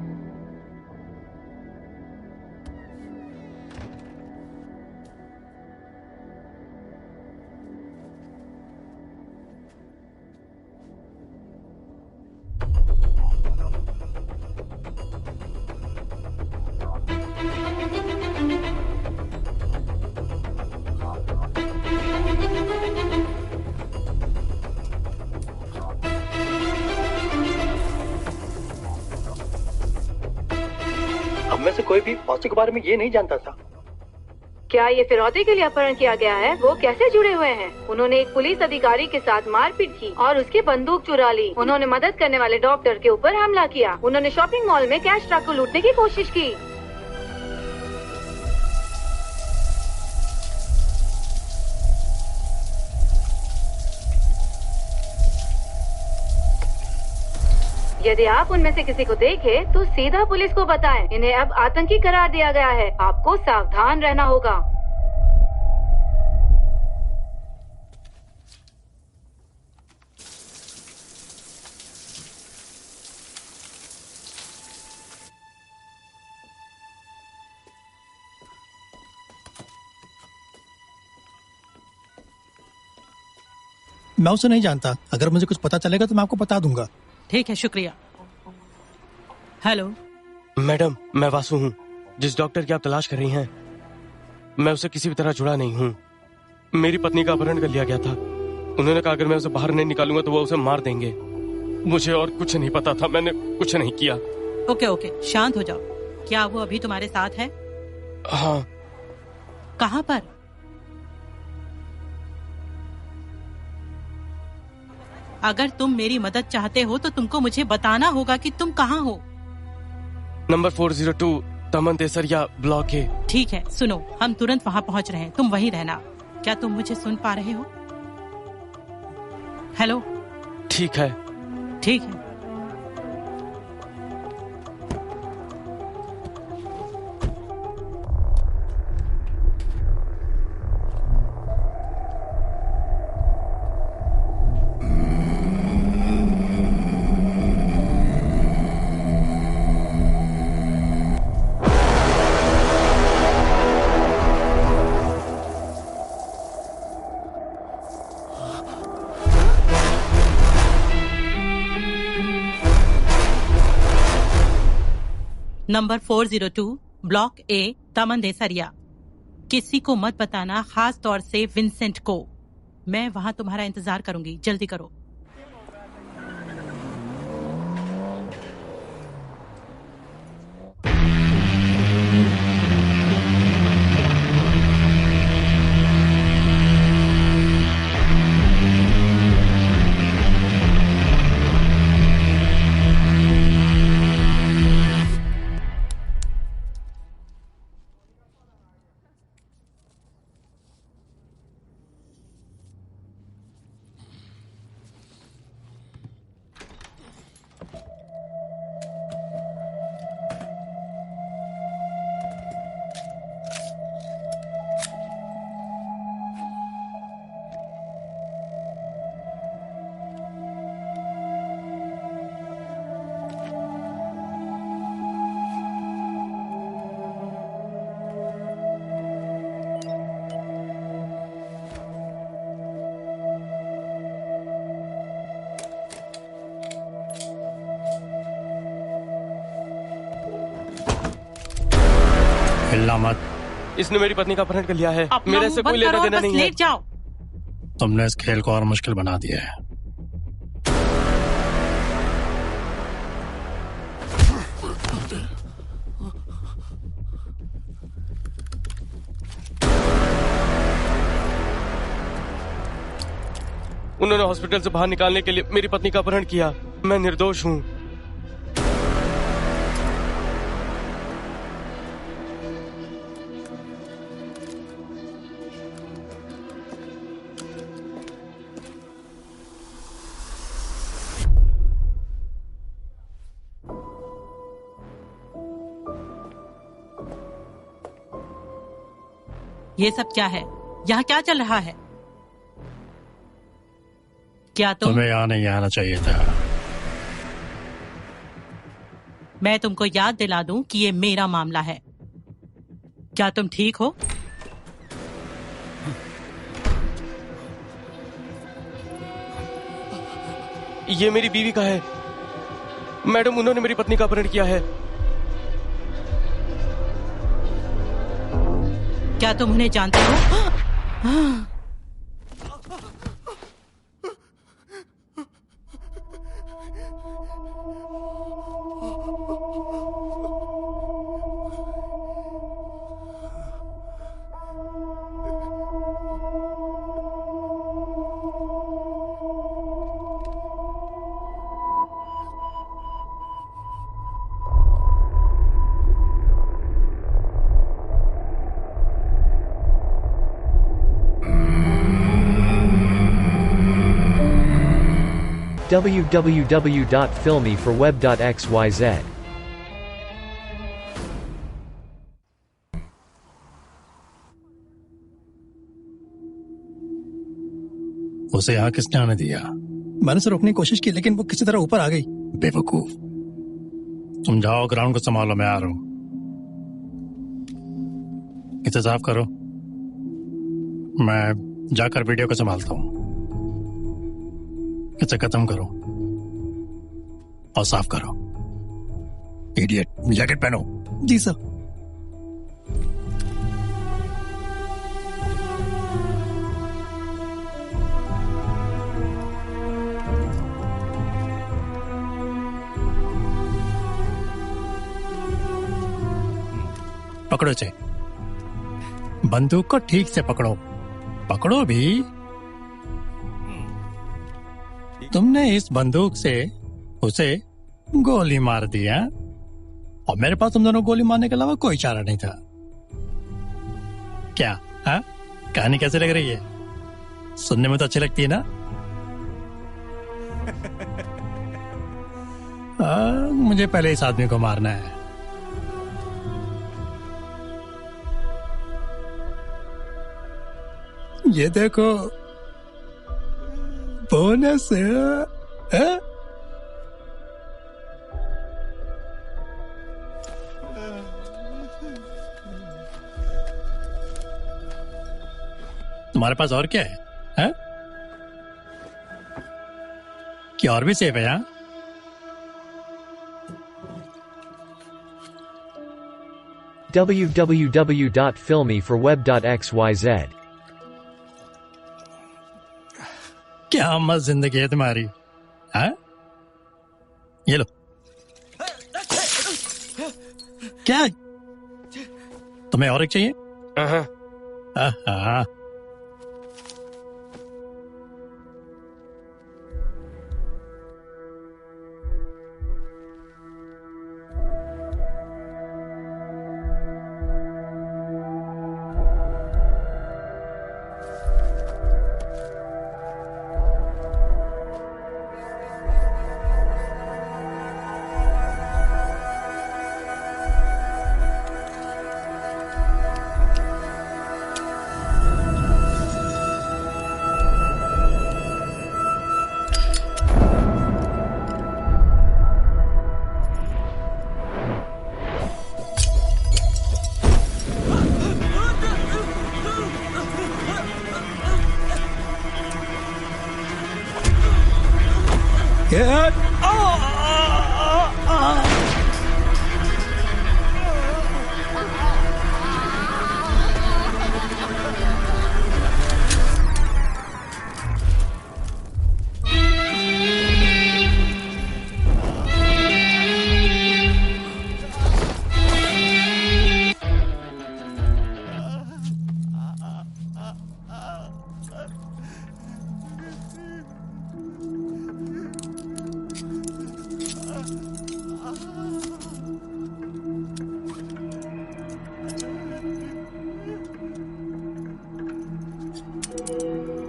में से कोई भी वासु के बारे में ये नहीं जानता था। क्या ये फिरौती के लिए अपहरण किया गया है? वो कैसे जुड़े हुए हैं? उन्होंने एक पुलिस अधिकारी के साथ मारपीट की और उसकी बंदूक चुरा ली। उन्होंने मदद करने वाले डॉक्टर के ऊपर हमला किया। उन्होंने शॉपिंग मॉल में कैश ट्रक को लूटने की कोशिश की। यदि आप उनमें से किसी को देखें तो सीधा पुलिस को बताएं। इन्हें अब आतंकी करार दिया गया है। आपको सावधान रहना होगा। मैं उसे नहीं जानता। अगर मुझे कुछ पता चलेगा तो मैं आपको बता दूंगा। ठीक है, शुक्रिया। हेलो मैडम, मैं वासु हूँ, जिस डॉक्टर की आप तलाश कर रही हैं। मैं उसे किसी भी तरह जुड़ा नहीं हूँ। मेरी पत्नी का अपहरण कर लिया गया था। उन्होंने कहा अगर मैं उसे बाहर नहीं निकालूंगा तो वो उसे मार देंगे। मुझे और कुछ नहीं पता था, मैंने कुछ नहीं किया। ओके ओके, शांत हो जाओ। क्या वो अभी तुम्हारे साथ है? हाँ। कहाँ पर? अगर तुम मेरी मदद चाहते हो तो तुमको मुझे बताना होगा कि तुम कहाँ हो। नंबर 402 तमन देसरिया ब्लॉक है। ठीक है, सुनो, हम तुरंत वहाँ पहुँच रहे हैं, तुम वहीं रहना। क्या तुम मुझे सुन पा रहे हो? हेलो। ठीक है। ठीक है। नंबर 402 ब्लॉक ए तमन देसरिया। किसी को मत बताना, खास तौर से विंसेंट को। मैं वहाँ तुम्हारा इंतजार करूंगी, जल्दी करो। मत। इसने मेरी पत्नी का अपहरण कर लिया है। मेरे से कोई लेना देना नहीं है। लेट जाओ। तुमने इस खेल को और मुश्किल बना दिया है। उन्होंने हॉस्पिटल से बाहर निकालने के लिए मेरी पत्नी का अपहरण किया। मैं निर्दोष हूँ। ये सब क्या है? यहाँ क्या चल रहा है? क्या तुम्हें यहाँ नहीं आना चाहिए था। मैं तुमको याद दिला दूं कि ये मेरा मामला है। क्या तुम ठीक हो? ये मेरी बीवी का है मैडम, उन्होंने मेरी पत्नी का अपहरण किया है। क्या तुम उन्हें जानते हो? www.filmyforweb.xyz उसे यहाँ किसने आने दिया? मैंने उसे रोकने की कोशिश की लेकिन वो किसी तरह ऊपर आ गई। बेवकूफ। तुम जाओ, ग्राउंड को संभालो, मैं आ रहा हूं। इसे साफ करो, मैं जाकर वीडियो को संभालता हूं। इसे खत्म करो और साफ करो। इडियट, जैकेट पहनो। जी सर। पकड़ो इसे, बंदूक को ठीक से पकड़ो। पकड़ो भी। तुमने इस बंदूक से उसे गोली मार दी है और मेरे पास तुम दोनों गोली मारने के अलावा कोई चारा नहीं था। क्या हा? कहानी कैसे लग रही है? सुनने में तो अच्छी लगती है ना? मुझे पहले इस आदमी को मारना है। ये देखो, बोनस है। तुम्हारे पास और क्या है? क्या और भी सेफ है यहाँ? www.filmyforweb.xyz क्या मस्त जिंदगी है तुम्हारी, हाँ? ये लो। क्या तुम्हें और एक चाहिए? हाँ।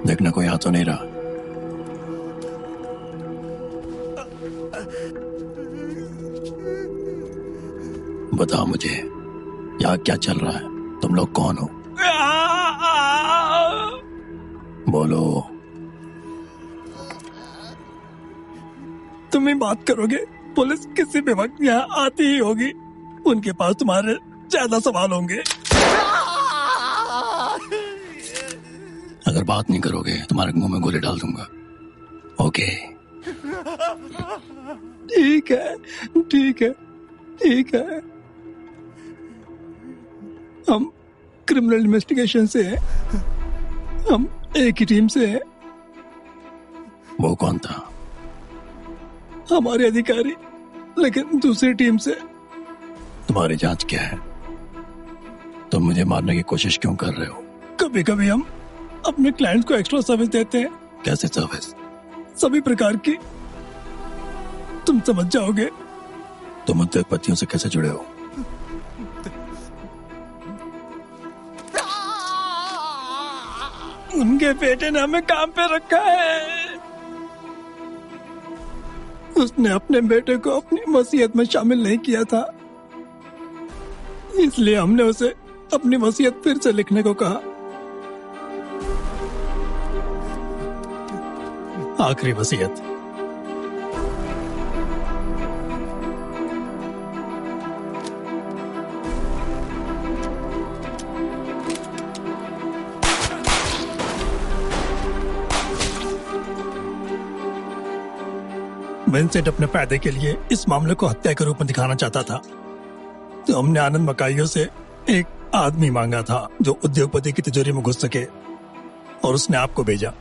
देखना कोई हाथ तो नहीं रहा। बताओ मुझे, यहाँ क्या चल रहा है? तुम लोग कौन हो? बोलो। तुम ही बात करोगे, पुलिस किसी भी वक्त यहाँ आती ही होगी। उनके पास तुम्हारे ज्यादा सवाल होंगे। अगर बात नहीं करोगे तुम्हारे मुंह में गोली डाल दूंगा। ओके? ठीक है, ठीक है, ठीक है। हम क्रिमिनल इन्वेस्टिगेशन से हैं। हम एक ही टीम से हैं। वो कौन था? हमारे अधिकारी, लेकिन दूसरी टीम से। तुम्हारी जांच क्या है? तुम मुझे मारने की कोशिश क्यों कर रहे हो? कभी कभी हम अपने क्लाइंट्स को एक्स्ट्रा सर्विस देते हैं। कैसे सर्विस? सभी प्रकार की, तुम समझ जाओगे। तुम उद्योगपतियों से कैसे जुड़े हो? उनके बेटे ने हमें काम पे रखा है। उसने अपने बेटे को अपनी वसीयत में शामिल नहीं किया था, इसलिए हमने उसे अपनी वसीयत फिर से लिखने को कहा। आखिरी वसीयत। विंसेंट अपने फायदे के लिए इस मामले को हत्या के रूप में दिखाना चाहता था, तो हमने आनंद मकाइयों से एक आदमी मांगा था जो उद्योगपति की तिजोरी में घुस सके, और उसने आपको भेजा।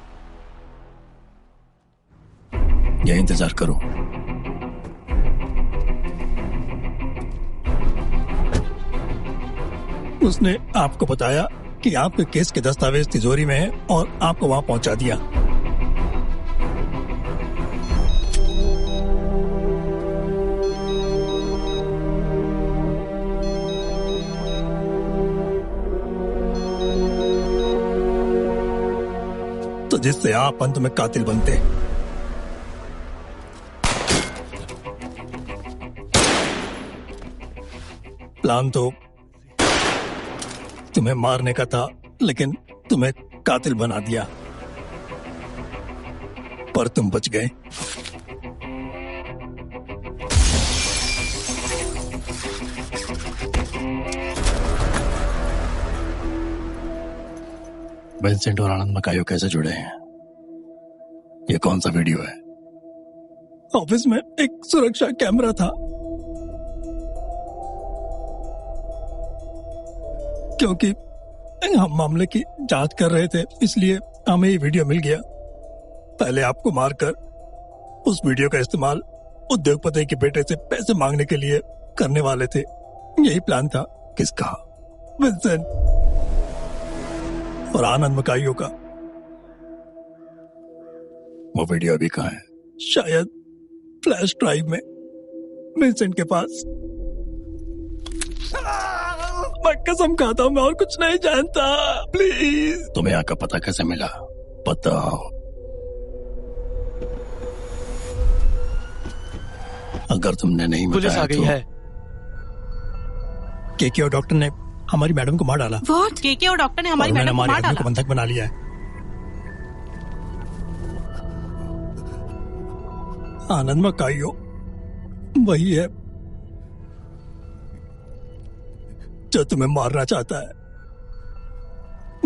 यही इंतजार करो। उसने आपको बताया कि आपके केस के दस्तावेज तिजोरी में है और आपको वहां पहुंचा दिया। तो जिससे आप अंत में कातिल बनते। प्लान तो तुम्हें मारने का था, लेकिन तुम्हें कातिल बना दिया, पर तुम बच गए। विंसेंट और आनंद मकाइयो कैसे जुड़े हैं? ये कौन सा वीडियो है? ऑफिस में एक सुरक्षा कैमरा था। क्योंकि हम मामले की जांच कर रहे थे, इसलिए हमें ये वीडियो मिल गया। पहले आपको मारकर उस वीडियो का इस्तेमाल उद्योगपति के बेटे से पैसे मांगने के लिए करने वाले थे। यही प्लान था। किसका? विंसेंट और आनंद मकाइयो का। वो वीडियो अभी कहाँ है? शायद फ्लैश ड्राइव में विंसेंट के पास। मैं कसम खाता हूँ, मैं और कुछ नहीं जानता। प्लीज। तुम्हें यहाँ का पता कैसे मिला? बताओ। अगर तुमने नहीं पुलिस बताया आ गई तो... है। केके और डॉक्टर ने हमारी मैडम को मार डाला। What? केके और डॉक्टर ने हमारी मैडम को मार डाला। को बंधक बना लिया है। आनंद मकाइयो वही है जो तुम्हें मारना चाहता है।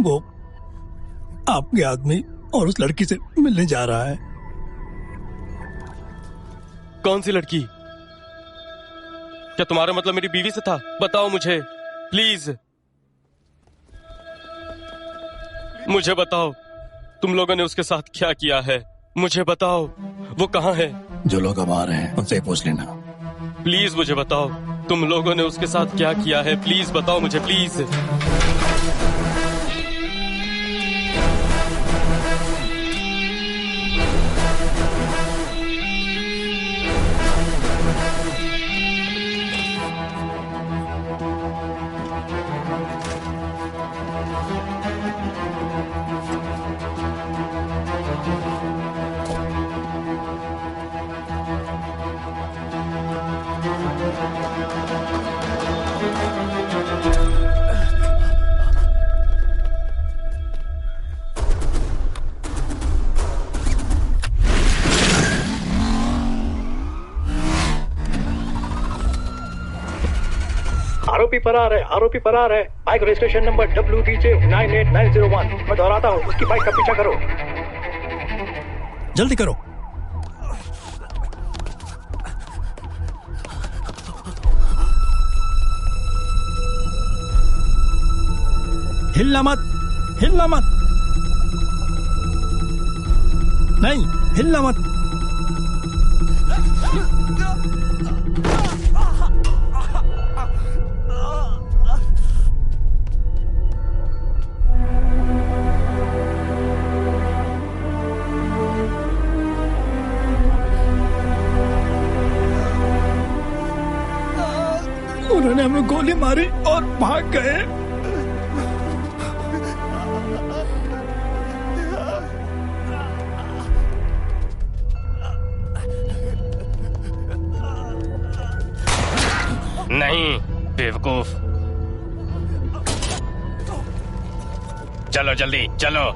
वो आपके आदमी और उस लड़की से मिलने जा रहा है। कौन सी लड़की? क्या तुम्हारा मतलब मेरी बीवी से था? बताओ मुझे प्लीज। मुझे बताओ तुम लोगों ने उसके साथ क्या किया है। मुझे बताओ वो कहाँ है। जो लोग अब आ रहे हैं उनसे पूछ लेना। प्लीज मुझे बताओ तुम लोगों ने उसके साथ क्या किया है। प्लीज बताओ मुझे, प्लीज। आरोपी फरार है, आरोपी फरार है। Bike registration number WBJ98901। मैं दोहराता हूँ, उसकी बाइक का पीछा करो। जल्दी करो। हिलना मत, हिलना मत, नहीं हिलना मत। उन्होंने हमें गोली मारी और भाग गए। नहीं बेवकूफ, चलो जल्दी चलो।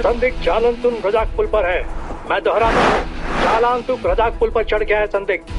संदिग्ध जालंतुन रजाक पुल पर है। मैं दोहराता हूँ, जालंतुन रजाक पुल पर चढ़ गया है संदिग्ध।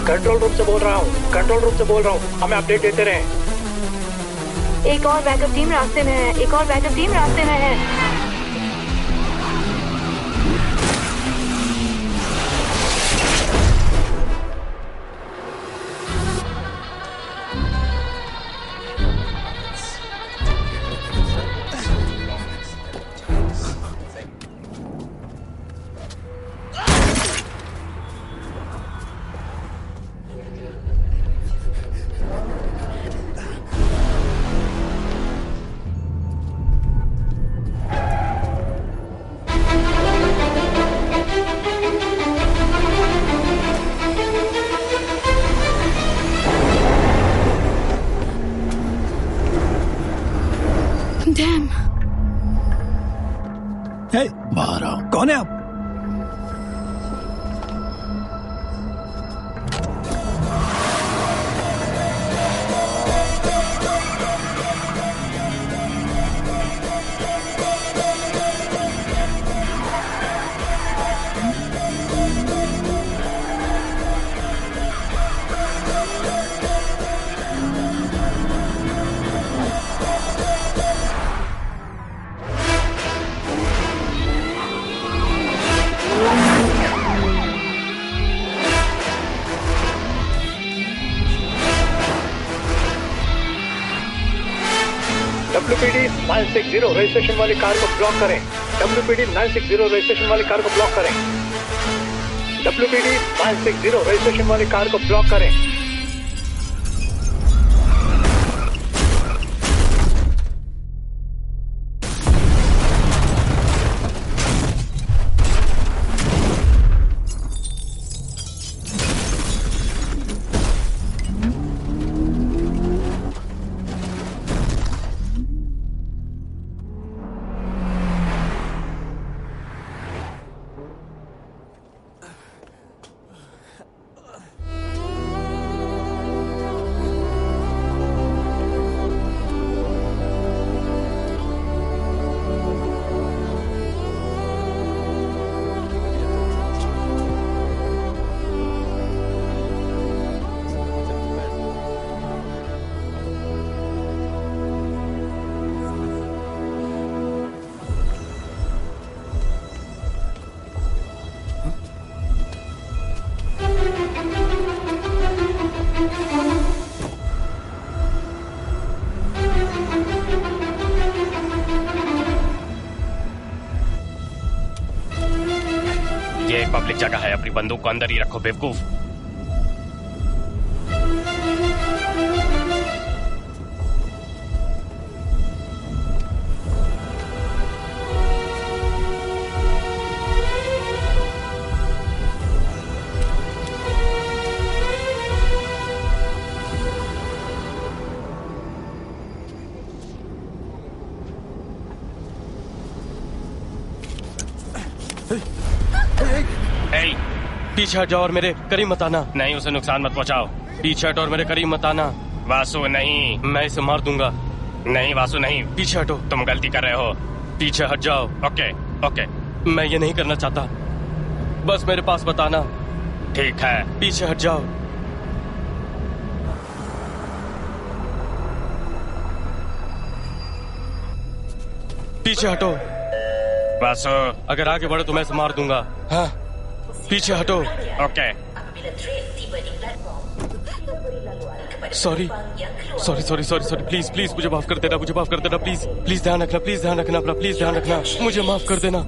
कंट्रोल रूम से बोल रहा हूँ, कंट्रोल रूम से बोल रहा हूँ, हमें अपडेट देते रहें। एक और बैकअप टीम रास्ते में है, एक और बैकअप टीम रास्ते में है। बाहर आओ। कौन है आप? WPD 960 रजिस्ट्रेशन वाली कार को ब्लॉक करें। WPD 960 रजिस्ट्रेशन वाली कार को ब्लॉक करें। WPD 960 रजिस्ट्रेशन वाली कार को ब्लॉक करें। पब्लिक जगह है, अपनी बंदूक को अंदर ही रखो बेवकूफ। पीछे हट जाओ और मेरे करीब मत आना। नहीं, उसे नुकसान मत पहुंचाओ। पीछे हटो और मेरे करीब मत आना। वासु नहीं, मैं इसे मार दूंगा। नहीं वासु नहीं, पीछे हटो, तुम गलती कर रहे हो। पीछे हट जाओ। ओके ओके, मैं ये नहीं करना चाहता, बस मेरे पास बताना। ठीक है, पीछे हट जाओ। पीछे हटो। वासु, अगर आगे बढ़े तो मैं इसे मार दूंगा। हाँ, पीछे हटो। Okay. Sorry sorry sorry sorry sorry, please please मुझे माफ कर देना, मुझे माफ कर देना, प्लीज प्लीज ध्यान रखना, प्लीज ध्यान रखना अपना, प्लीज ध्यान रखना, मुझे माफ कर देना।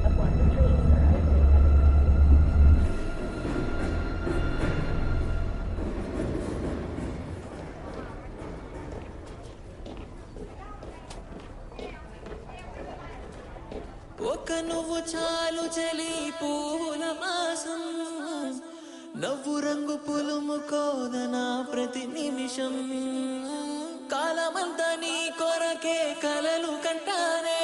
ఒక నువ్వు చాలు చలి పూల మాసం, నవ్వు రంగు పులుముకోదనా ప్రతి నిమిషం, కాలమంతా నీ కొరకే కలలు కంటానే,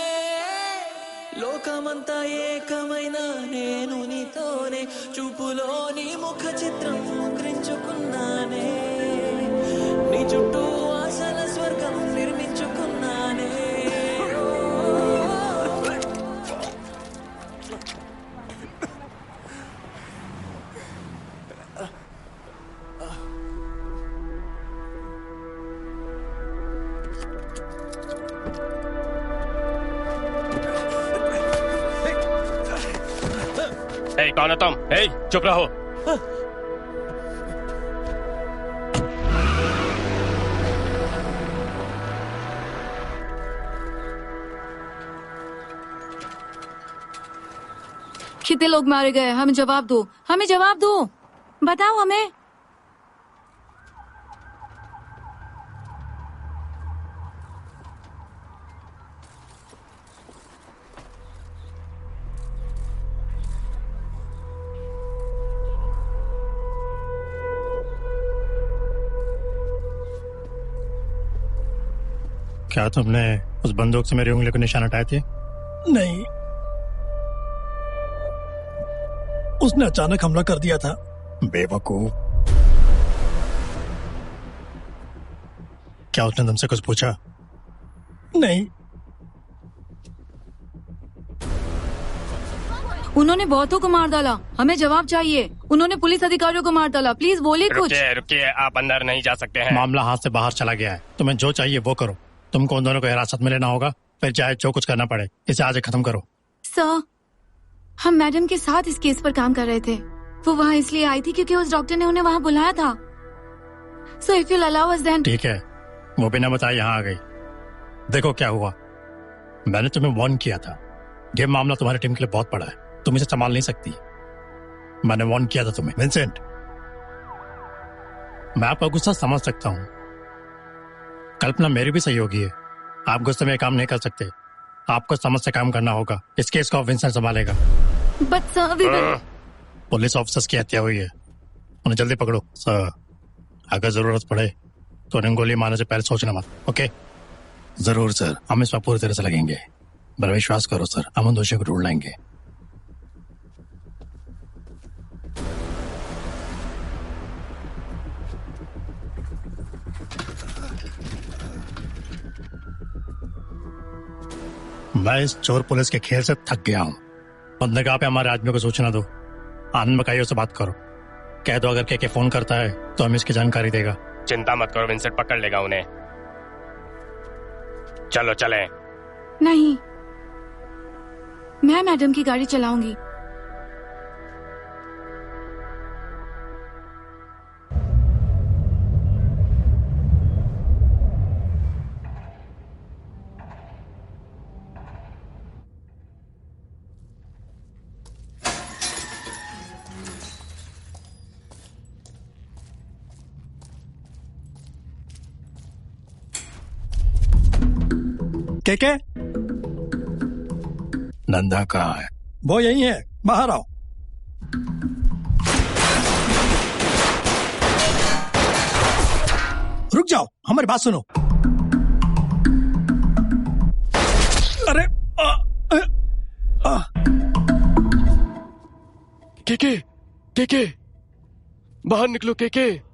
లోకమంతా ఏకమైన నేను నీతోనే, చూపులో నీ ముఖ చిత్రం ముద్రించుకున్నానే, నీ చుట్టూ ఆశల స్వర్గం నిర్మించుకున్నానే. कौन है तुम? चुप रहो। कितने लोग मारे गए? हमें जवाब दो, हमें जवाब दो, बताओ हमें। क्या तुमने उस बंदूक से मेरी उंगली को निशान हटाए थे? नहीं, उसने अचानक हमला कर दिया था। बेवकूफ। क्या उसने तुमसे कुछ पूछा? नहीं। उन्होंने बहुतों को मार डाला, हमें जवाब चाहिए। उन्होंने पुलिस अधिकारियों को मार डाला, प्लीज बोलिए कुछ। रुकिए रुकिए, आप अंदर नहीं जा सकते हैं। मामला हाथ से बाहर चला गया है, तुम्हें जो चाहिए वो करो। तुमको उन दोनों को हिरासत में लेना होगा, फिर चाहे जो कुछ करना पड़े। इसे आज खत्म करो। सर, हम मैडम के साथ इस केस पर काम कर रहे थे। वो वहाँ इसलिए आई थी क्योंकि उस डॉक्टर ने उन्हें वहाँ बुलाया था। So if you allow us then. ठीक है, वो बिना बताए यहाँ आ गई। देखो क्या हुआ, मैंने तुम्हें वार्न किया था। ये मामला तुम्हारी टीम के लिए बहुत बड़ा है, तुम इसे संभाल नहीं सकती। मैंने वार्न किया था तुम्हें। विंसेंट, मैं आपका गुस्सा समझ सकता हूँ। कल्पना मेरी भी सहयोगी है, आप गुस्से में काम नहीं कर सकते। आपको समझ से काम करना होगा। इस केस को विंसेंट संभालेगा। बट सर, पुलिस ऑफिसर्स की हत्या हुई है, उन्हें जल्दी पकड़ो। सर, अगर जरूरत पड़े तो उन्हें गोली मारने से पहले सोचना मत। ओके? जरूर सर, हम इस पर पूरी तरह से लगेंगे। मेरा विश्वास करो सर, हम उन दोषियों को ढूंढ लाएंगे। मैं इस चोर पुलिस के खेल से थक गया हूँ। बंदरगाह पे हमारे आदमियों को सूचना दो, आनंद मकाइयों से बात करो, कह दो अगर के फोन करता है तो हमें इसकी जानकारी देगा। चिंता मत करो, विंसेंट पकड़ लेगा उन्हें। चलो चले। नहीं, मैं मैडम की गाड़ी चलाऊंगी। के नंदा कहाँ है? वो यही है, बाहर आओ। रुक जाओ, हमारी बात सुनो। अरे के बाहर निकलो के।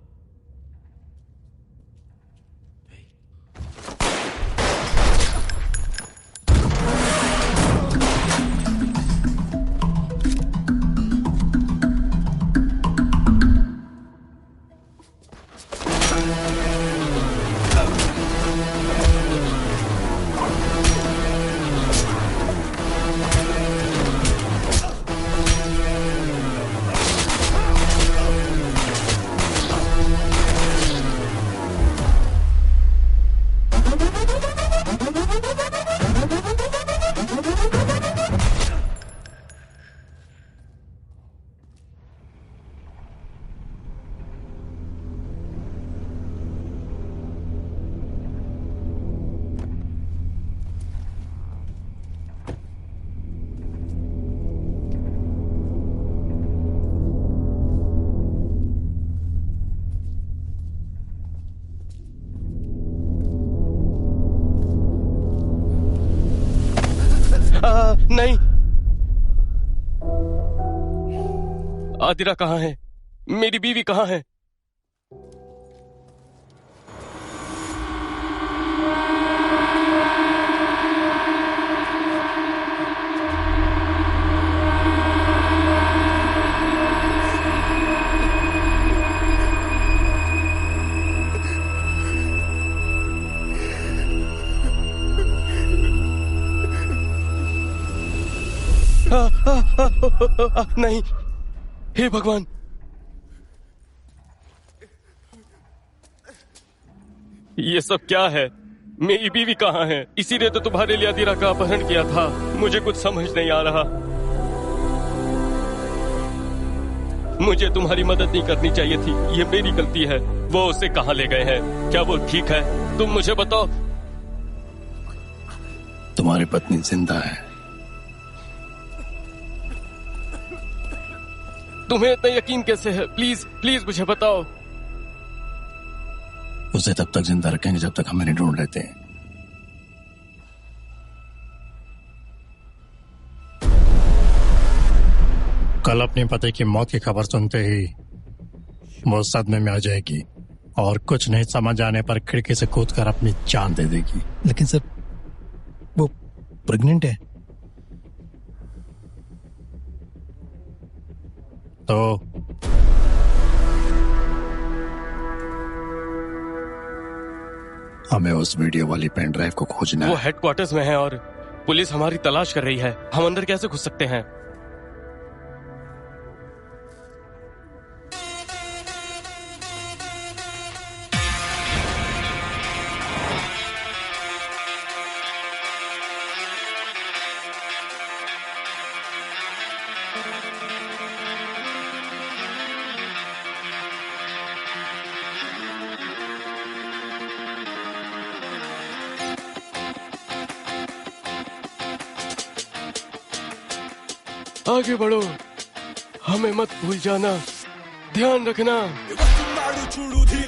नहीं, आदिरा कहाँ है? मेरी बीवी कहाँ है? नहीं, हे भगवान, ये सब क्या है? मेरी बीवी कहाँ है? इसीलिए तो तुम्हारे लिए आदिरा का अपहरण किया था। मुझे कुछ समझ नहीं आ रहा। मुझे तुम्हारी मदद नहीं करनी चाहिए थी, ये मेरी गलती है। वो उसे कहाँ ले गए हैं? क्या वो ठीक है? तुम मुझे बताओ। तुम्हारी पत्नी जिंदा है। तुम्हें इतना यकीन कैसे है? प्लीज प्लीज मुझे बताओ। उसे तब तक जिंदा रखेंगे जब तक हमें नहीं ढूंढ लेते। कल अपने पति की मौत की खबर सुनते ही वो सदमे में आ जाएगी और कुछ नहीं समझ आने पर खिड़की से कूदकर अपनी जान दे देगी। लेकिन सर, वो प्रेग्नेंट है। तो हमें उस वीडियो वाली पेन ड्राइव को खोजना है। वो हेडक्वार्टर्स में है और पुलिस हमारी तलाश कर रही है। हम अंदर कैसे घुस सकते हैं? आगे बढ़ो, हमें मत भूल जाना, ध्यान रखना। Cutie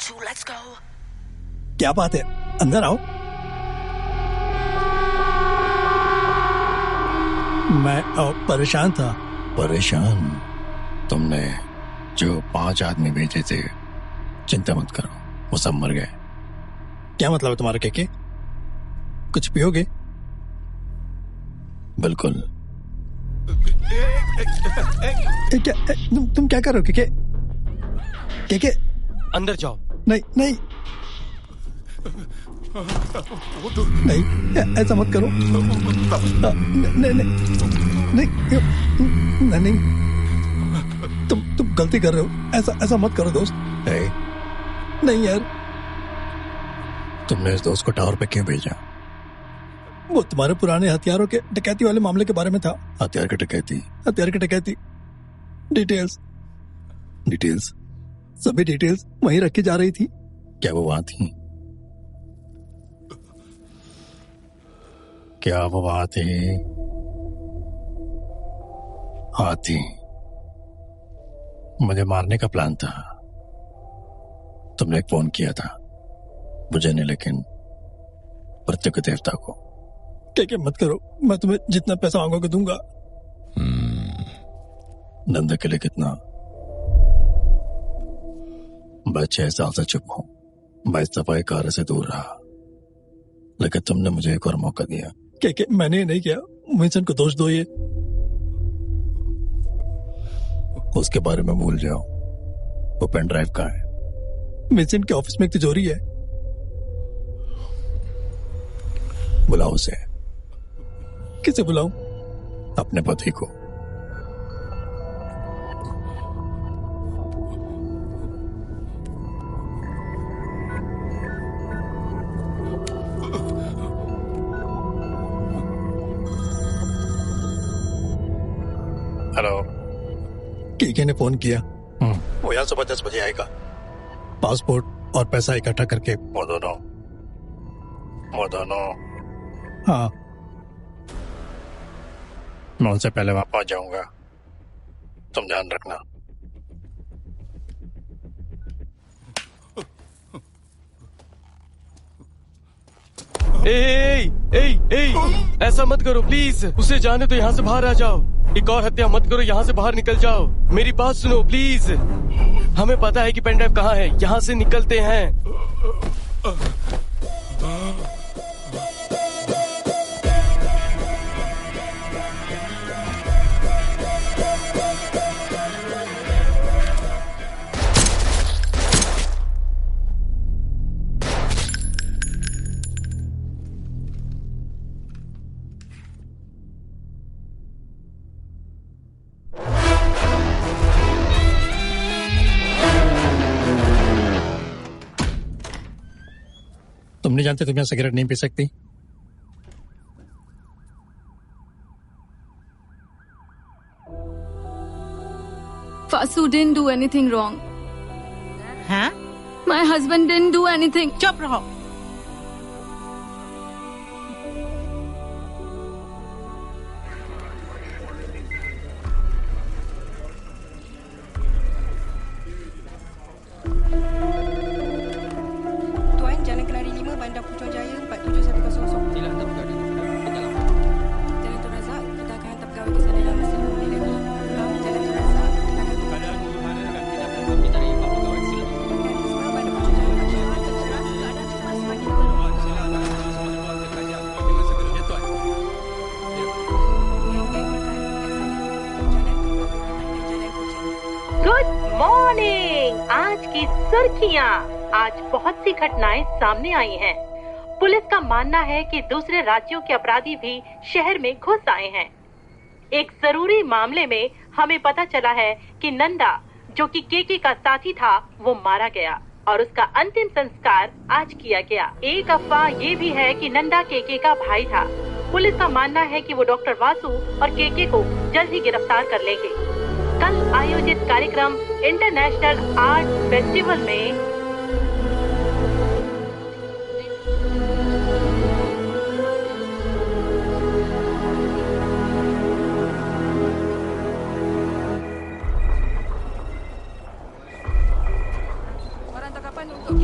Vasu, let's go. क्या बात है, अंदर आओ। मैं परेशान था। परेशान? तुमने जो 5 आदमी भेजे थे, चिंता मत करो, वो सब मर गए। क्या मतलब है तुम्हारा केके? कुछ पियोगे? बिल्कुल। क्या तुम क्या कर रहे हो केके? केके अंदर जाओ। नहीं नहीं नहीं, ऐसा मत करो। नहीं नहीं नहीं नहीं, तुम गलती कर रहे हो। ऐसा मत करो दोस्त। नहीं यार। तुमने इस दोस्त को टावर पे क्यों भेजा? वो तुम्हारे पुराने हथियारों के डकैती वाले मामले के बारे में था। हथियार की डकैती? डिटेल्स? सभी डिटेल्स वहीं रखी जा रही थी। क्या वो वहां थी? क्या वो वहां थी? हाँ थी। मुझे मारने का प्लान था। तुमने एक फोन किया था, मुझे नहीं लेकिन मृत्यु के देवता को। क्या मत करो, मैं तुम्हें जितना पैसा मांगोगे दूंगा। नंदा के लिए कितना? मैं 6 साल से चुप हूं। मैं इस सफाई कार्य से दूर रहा, लेकिन तुमने मुझे एक और मौका दिया। क्या मैंने नहीं किया। विंसेंट को दोष दो। ये उसके बारे में भूल जाओ। वो पेन ड्राइव कहाँ है? विंसेंट के ऑफिस में एक तिजोरी है। बुलाओ उसे। किसे बुलाऊं? अपने पति को। हेलो। केके ने फोन किया। वो यहाँ सुबह 10 बजे आएगा। पासपोर्ट और पैसा इकट्ठा करके। वो दोनों? हाँ। मैं उनसे पहले वहां पहुंच जाऊंगा, तुम ध्यान रखना। ऐसा मत करो प्लीज। उसे जाने तो यहाँ से बाहर आ जाओ। एक और हत्या मत करो, यहाँ से बाहर निकल जाओ। मेरी बात सुनो प्लीज। हमें पता है कि पेन ड्राइव कहाँ है, यहाँ से निकलते हैं। तुम नहीं जानते तुम यहाँ सिगरेट नहीं पी सकती? Vasu didn't do anything wrong. हाँ? My husband didn't do anything. चुप रहो। Tuan, Jalan Kenari 5, Bandar Putrajaya 47100. Sila hantar pegawai di dalam. Jalan Tun Razak, kita akan hantar pegawai ke sana dalam masa 5 minit lagi. Jalan Tun Razak, kita akan keadaan di mana dan kita akan mencari 4 pegawai. Sila. Semua Bandar Putrajaya 471. Keadaan semua semakin turun. Sila hantar semua ke kerajaan. Dengan segera. Ya, Tuan. Good morning. आज की सुर्खियां। आज बहुत सी घटनाएं सामने आई हैं। Police का मानना है कि दूसरे राज्यों के अपराधी भी शहर में घुस आए हैं। एक जरूरी मामले में हमें पता चला है कि नंदा, जो कि केके का साथी था, वो मारा गया और उसका अंतिम संस्कार आज किया गया। एक अफवाह ये भी है कि नंदा केके का भाई था। पुलिस का मानना है कि वो डॉक्टर वासु और केके को जल्द ही गिरफ्तार कर लेंगे। कल आयोजित कार्यक्रम इंटरनेशनल आर्ट फेस्टिवल में Orang tangkapan untuk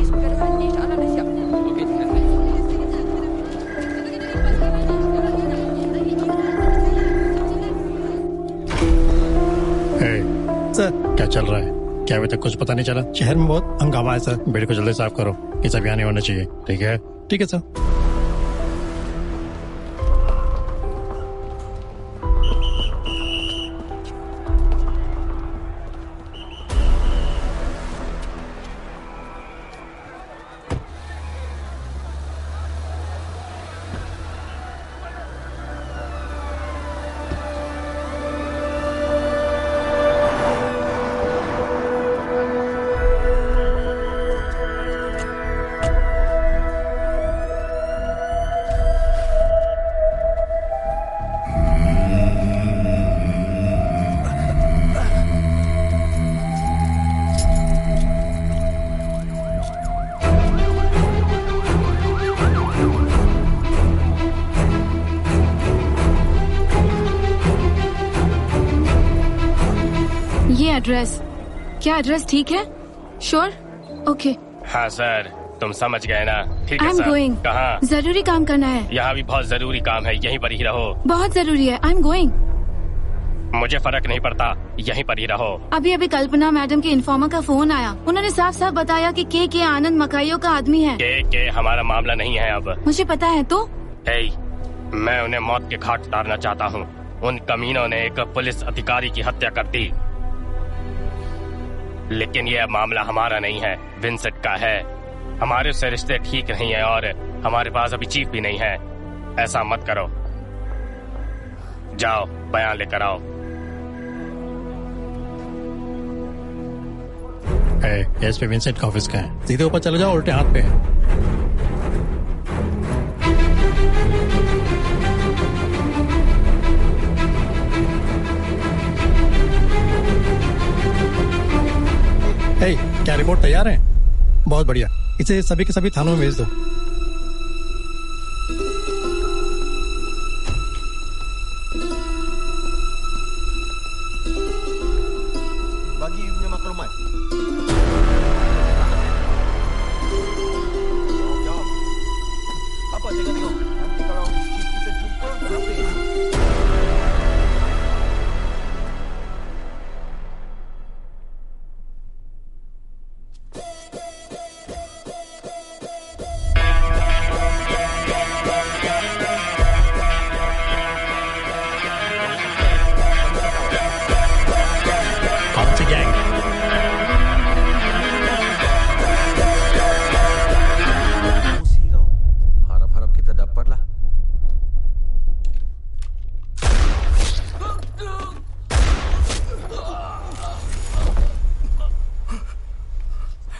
सर। क्या चल रहा है? क्या अभी तक कुछ पता नहीं चला? शहर में बहुत हंगामा है सर। भीड़ को जल्दी साफ करो, ये सब यहाँ नहीं होना चाहिए। ठीक है? ठीक है सर। एड्रेस, क्या एड्रेस ठीक है? श्योर? ओके। हाँ सर, तुम समझ गए ना? ठीक है आई एम सर। गोइंग। कहाँ? जरूरी काम करना है। यहाँ भी बहुत जरूरी काम है, यहीं पर ही रहो। बहुत जरूरी है। I am going. मुझे फर्क नहीं पड़ता, यहीं पर ही रहो। अभी अभी कल्पना मैडम के इन्फॉर्मर का फोन आया। उन्होंने साफ साफ बताया कि के आनंद मकाइयों का आदमी है। के हमारा मामला नहीं है अब। मुझे पता है तो? मैं उन्हें मौत के घाट उतारना चाहता हूँ। उन कमीनों ने एक पुलिस अधिकारी की हत्या कर दी, लेकिन यह मामला हमारा नहीं है, विंसेंट का है। हमारे उससे रिश्ते ठीक नहीं है और हमारे पास अभी चीफ भी नहीं है। ऐसा मत करो, जाओ बयान लेकर आओ। एस पे विंसेंट का ऑफिस का है, सीधे ऊपर चले जाओ, उल्टे हाथ पे है। क्या रिपोर्ट तैयार है? बहुत बढ़िया, इसे सभी के सभी थानों में भेज दो। Bagi punya maklumat. Jawab. Apa tengok-tengok? Nanti kalau chief kita jumpa, berapa?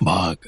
भाग।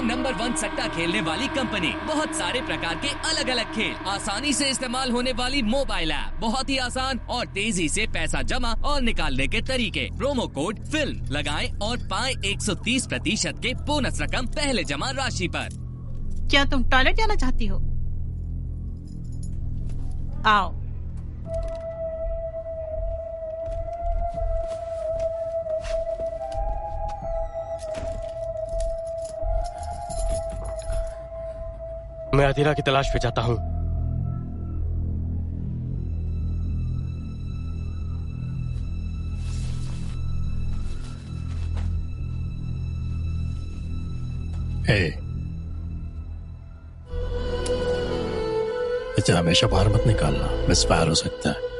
नंबर 1 सट्टा खेलने वाली कंपनी, बहुत सारे प्रकार के अलग अलग खेल, आसानी से इस्तेमाल होने वाली मोबाइल ऐप, बहुत ही आसान और तेजी से पैसा जमा और निकालने के तरीके। प्रोमो कोड फिल्म लगाएं और पाएं 130% के बोनस रकम पहले जमा राशि पर। क्या तुम टॉयलेट जाना चाहती हो? आओ। मैं अधीरा की तलाश पे जाता हूँ। इसे हमेशा बाहर मत निकालना, मिसफायर हो सकता है।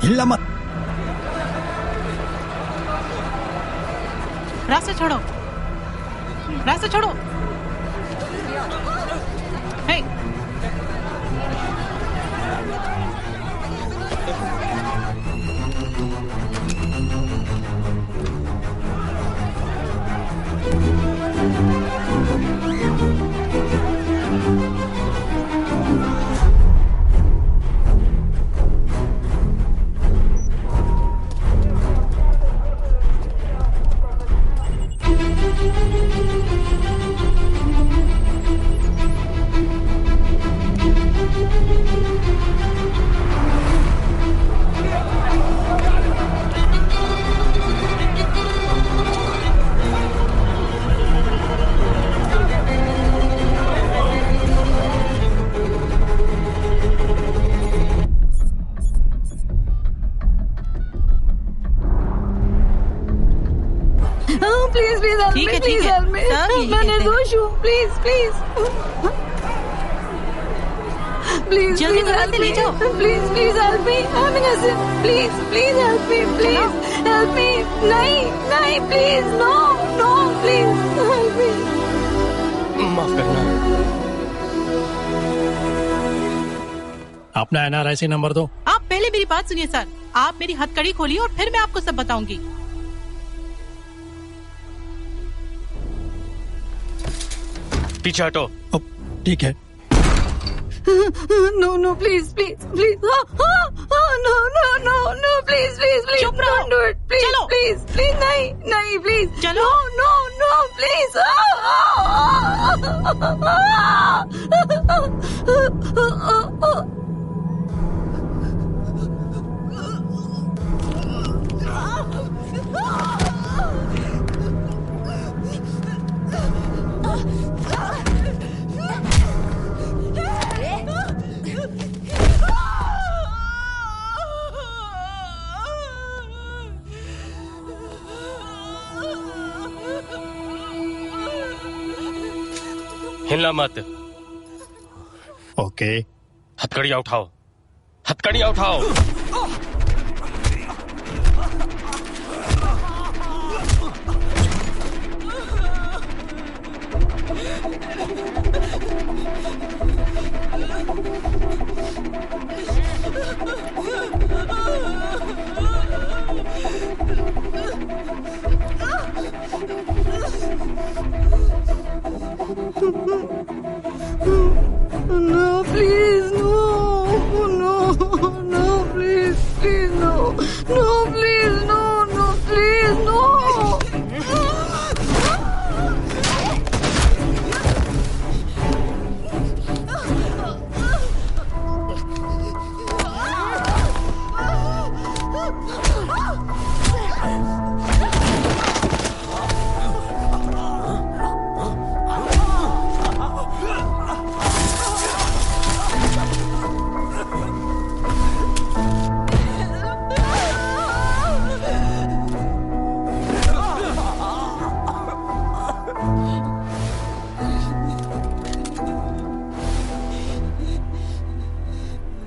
हिलना मत। रास्ता छोड़ो, रास्ता छोड़ो। हे, ठीक है, ठीक है। सब यही मैं कहते हैं। निर्दोष हूँ, प्लीज प्लीज प्लीज जल्दी दुकान से ले जाओ। Please please help me, I am innocent, please please help me, please help me. नहीं नहीं please, no no please help me. माफ करना। अपना NRIC नंबर दो। आप पहले मेरी बात सुनिए सर। आप मेरी हथकड़ी खोलिए और फिर मैं आपको सब बताऊंगी। पीछे हटो। ठीक है। No no please please please, no no no no please please please, चुप रहो। डोंट डू इट प्लीज, चलो। प्लीज प्लीज, नहीं नहीं प्लीज, चलो। No no please. हिलना मत। ओके। हथकड़ियाँ उठाओ, हथकड़ियाँ उठाओ। No, please, no, no, no, please, please, no, no, please, no, no, please, no.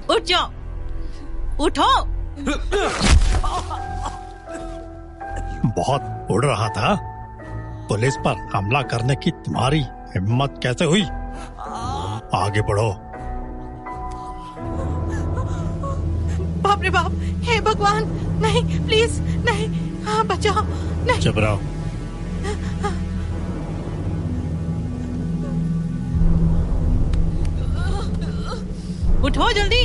उठ जाओ, उठो। बहुत उड़ रहा था। पुलिस पर हमला करने की तुम्हारी हिम्मत कैसे हुई? आगे बढ़ो। बाप रे बाप, हे भगवान, नहीं प्लीज नहीं, हाँ बचाओ, नहीं। चुप रहो। उठो जल्दी।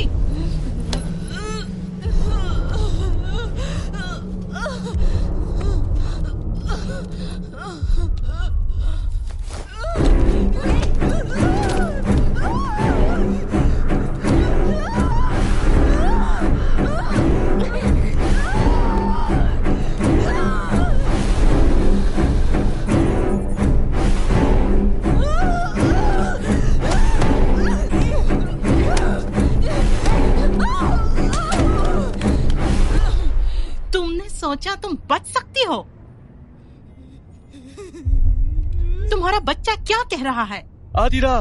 सोचा तुम बच सकती हो? तुम्हारा बच्चा क्या कह रहा है? आदिरा,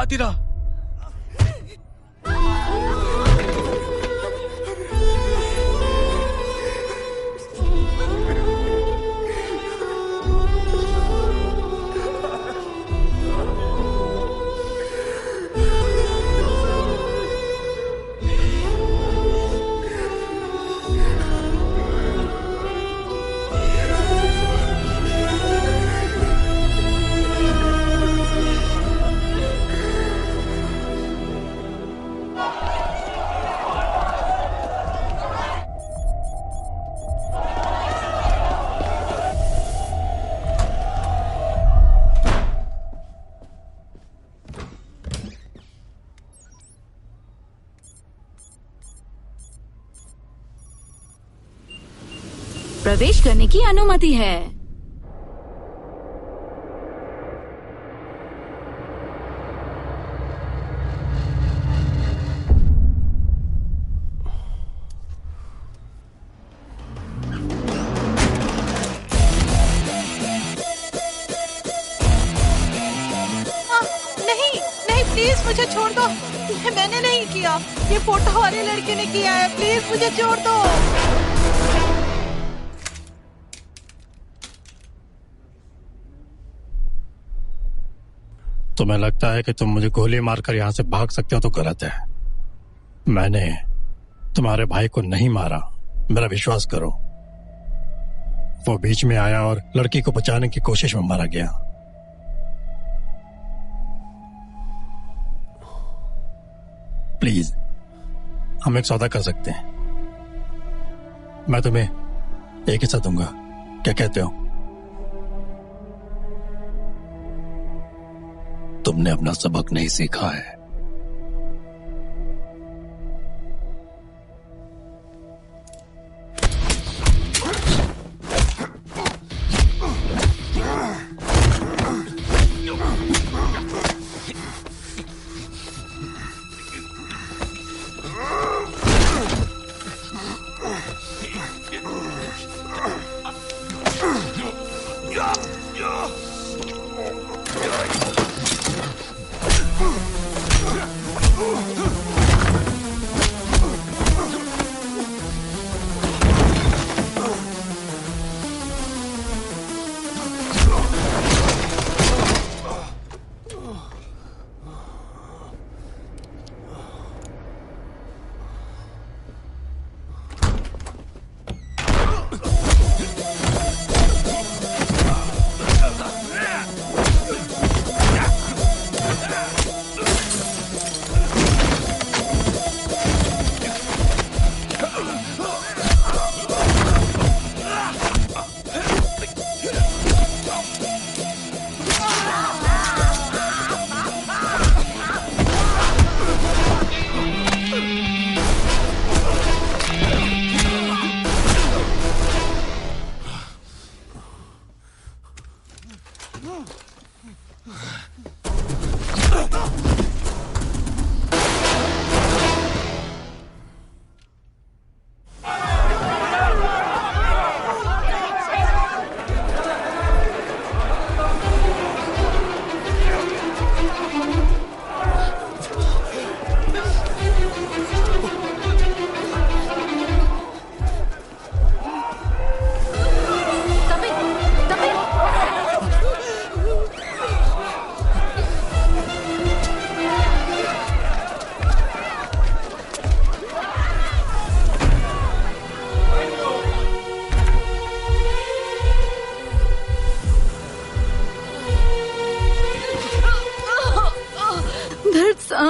आतिरा। प्रवेश करने की अनुमति है। नहीं नहीं, प्लीज मुझे छोड़ दो। ये मैंने नहीं किया, ये फोटो वाले लड़के ने किया है। प्लीज मुझे छोड़ दो। तुम्हें लगता है कि तुम मुझे गोली मारकर यहाँ से भाग सकते हो तो गलत है। मैंने तुम्हारे भाई को नहीं मारा, मेरा विश्वास करो। वो बीच में आया और लड़की को बचाने की कोशिश में मारा गया। प्लीज, हम एक सौदा कर सकते हैं। मैं तुम्हें एक हिस्सा दूंगा, क्या कहते हो? तुमने अपना सबक नहीं सीखा है।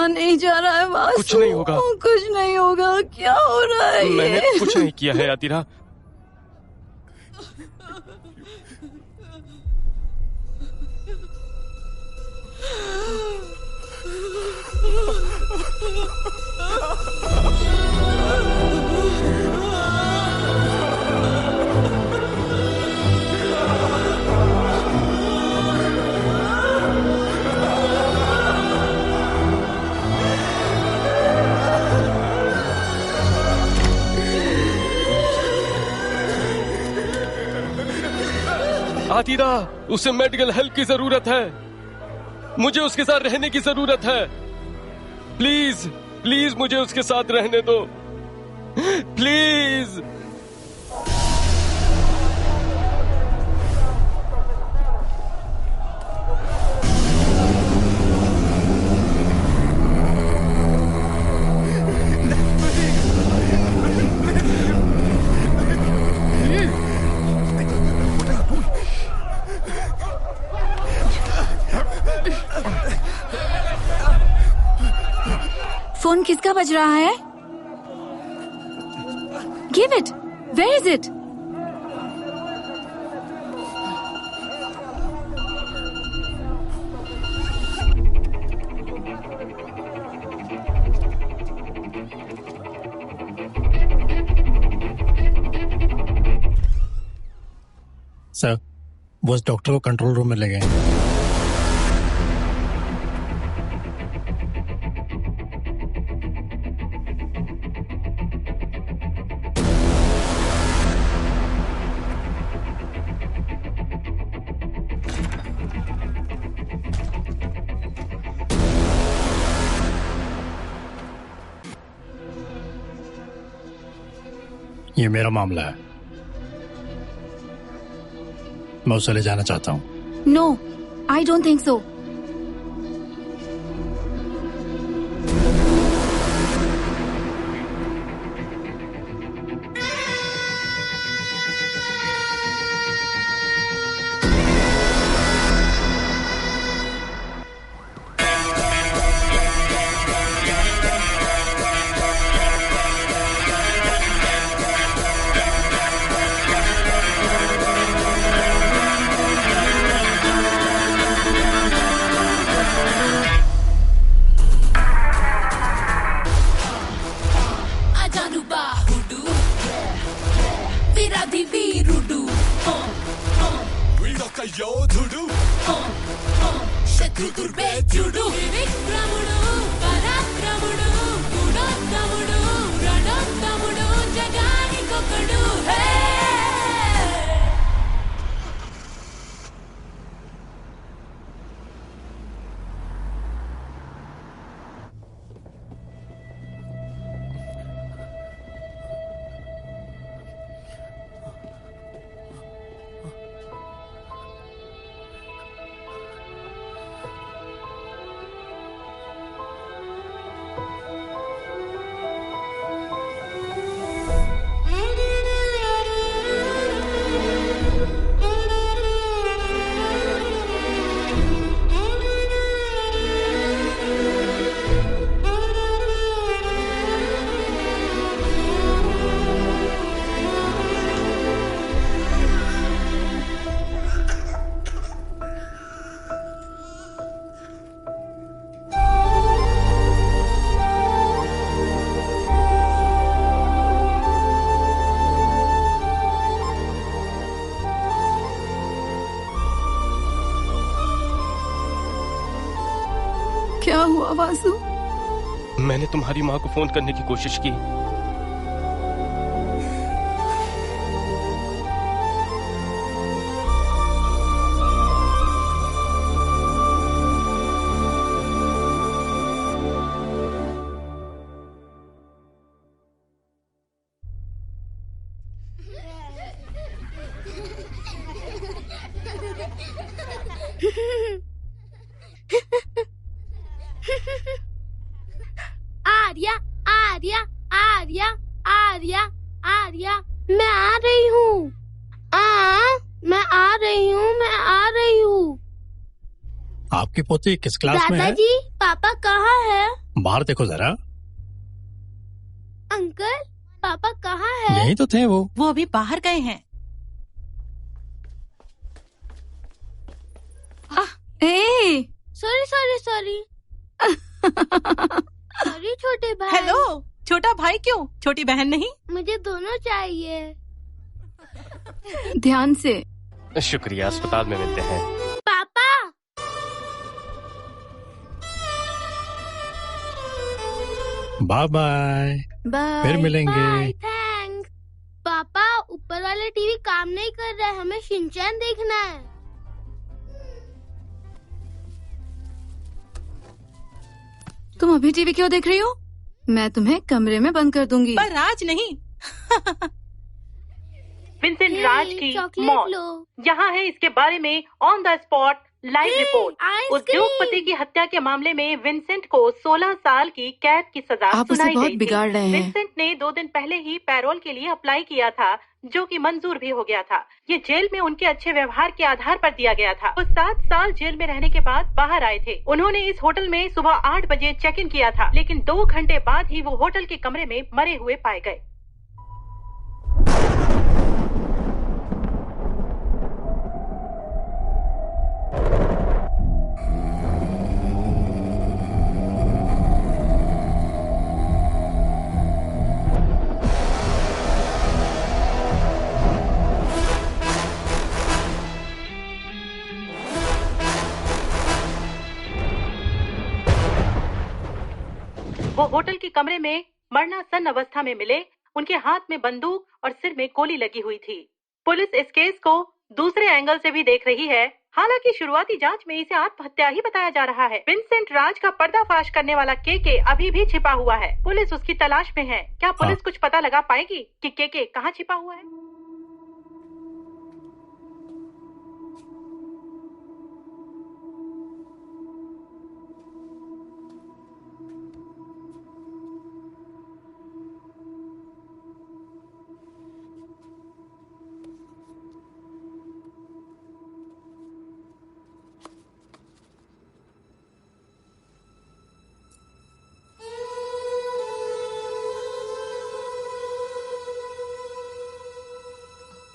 नहीं जा रहा है वासु। कुछ नहीं होगा, कुछ नहीं होगा। क्या हो रहा है? मैंने कुछ नहीं किया है आतिरा। आतिरा, उसे मेडिकल हेल्प की जरूरत है। मुझे उसके साथ रहने की जरूरत है। प्लीज प्लीज मुझे उसके साथ रहने दो, प्लीज। फोन किसका बज रहा है? Give it. Where is it? Sir, वो उस डॉक्टर को कंट्रोल रूम में ले गए। ये मेरा मामला है, मैं उसे ले जाना चाहता हूँ। No, I don't think so. क्या हुआ वासु? मैंने तुम्हारी माँ को फोन करने की कोशिश की। आर्या आर्या आर्या आर्या आर्या मैं आ रही हूँ। मैं आ रही हूँ, मैं आ रही हूँ। आपकी पोती किस क्लास में है? दादाजी, पापा कहाँ है? बाहर देखो जरा। अंकल, पापा कहाँ है? यही तो थे वो अभी बाहर गए हैं। सॉरी सॉरी सॉरी सॉरी छोटे भाई। हेलो, छोटा भाई क्यों, छोटी बहन नहीं? मुझे दोनों चाहिए। ध्यान से। शुक्रिया, अस्पताल में मिलते हैं। पापा बाय बाय। बाय। फिर मिलेंगे। थैंक्स। पापा, ऊपर वाले टीवी काम नहीं कर रहा है, हमें शिनचैन देखना है। तुम अभी टीवी क्यों देख रही हो? मैं तुम्हें कमरे में बंद कर दूंगी। पर आज नहीं। विंसेंट राज की मौत यहाँ है इसके बारे में on the spot live report. उद्योगपति की हत्या के मामले में विंसेंट को 16 साल की कैद की सजा सुनाई गई थी। विंसेंट ने 2 दिन पहले ही पैरोल के लिए अप्लाई किया था, जो कि मंजूर भी हो गया था। ये जेल में उनके अच्छे व्यवहार के आधार पर दिया गया था। वो 7 साल जेल में रहने के बाद बाहर आए थे। उन्होंने इस होटल में सुबह 8 बजे चेक इन किया था, लेकिन 2 घंटे बाद ही वो होटल के कमरे में मरे हुए पाए गए। वो होटल के कमरे में मरणासन अवस्था में मिले। उनके हाथ में बंदूक और सिर में गोली लगी हुई थी। पुलिस इस केस को दूसरे एंगल से भी देख रही है। हालांकि शुरुआती जांच में इसे आत्महत्या ही बताया जा रहा है। विंसेंट राज का पर्दाफाश करने वाला केके अभी भी छिपा हुआ है। पुलिस उसकी तलाश में है। क्या पुलिस कुछ पता लगा पाएगी कि केके कहाँ छिपा हुआ है?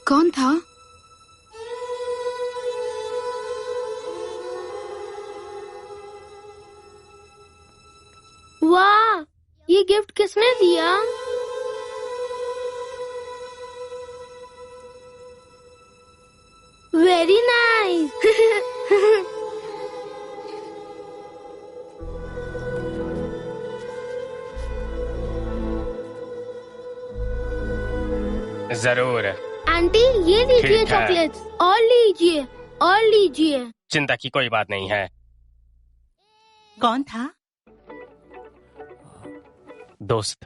कौन था? वाह, ये गिफ्ट किसने दिया? Very nice. जरूर। आंटी, ये लीजिए चॉकलेट्स। और लीजिए, और लीजिए। चिंता की कोई बात नहीं है। कौन था? दोस्त।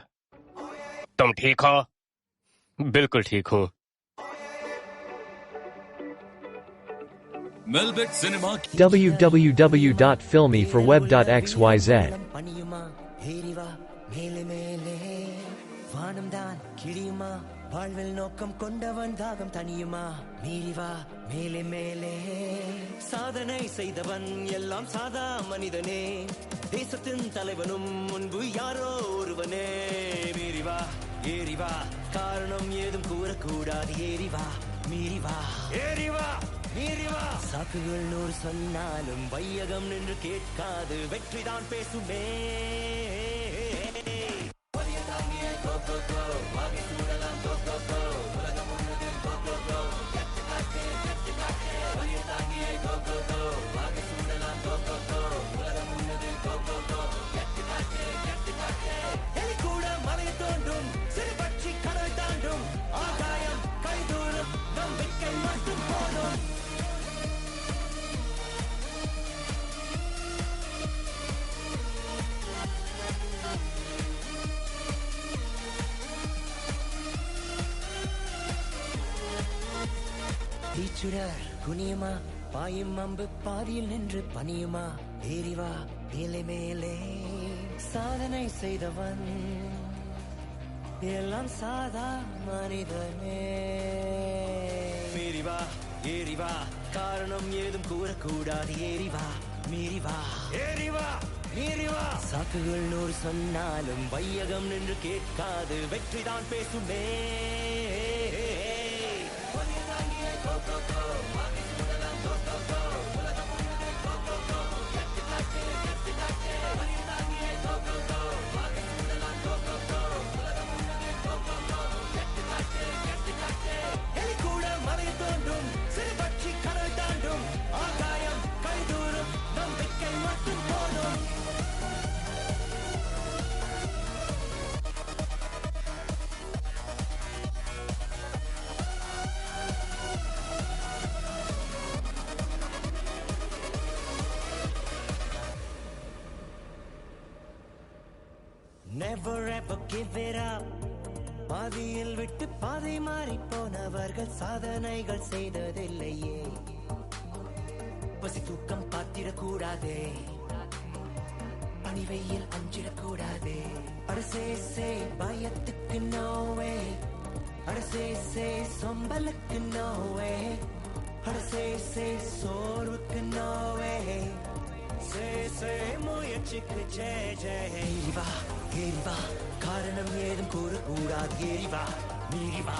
तुम ठीक हो? बिल्कुल ठीक हूँ। Melbit Cinema www.filmyforweb.xyz வாழ்வில் நோக்கம் கொண்டவன் தாகம் தனியுமா மீறிவா மேலே மேலே சாதனை செய்தவன் எல்லாம் சாதா மனிதனே தேசத்தின் தலைவனும் முன்பு யாரோ ஒருவனே மீறிவா ஏறிவா காரணம் ஏதும் கூறக்கூடாது ஏறிவா மீறிவா ஏறிவா மீறிவா சாக்குகள் 100 சொன்னாலும் வையகம் நின்று கேட்காது வெற்றிதான் பேசுமே தீச்சுடர் குனியுமா பாயும் அம்பு பாதியில் நின்று பணியுமா ஏறிவா மேலே மேலே சாதனை செய்தவன் எல்லாம் சாதா மனிதனே மீறிவா ஏறிவா காரணம் ஏதும் கூறக்கூடாது ஏறிவா மீறிவா ஏறிவா மீறிவா சாக்குகள் 100 சொன்னாலும் வையகம் நின்று கேட்காது வெற்றிதான் பேசுமே அவர்கள் சாதனைகள் செய்ததில்லையே பசி தூக்கம் பார்த்திடக்கூடாதே பனிவெயில் அஞ்சிடக்கூடாதே அடசே பயத்துக்கு நோவே அடசே சொம்பலுக்கு நோவே அடசே சோர்வுக்கு நோவே சே முயற்சிக்கு ஜெய் ஏறிவா காரணம் ஏதும் கூறக்கூடாது ஏறிவா மீறிவா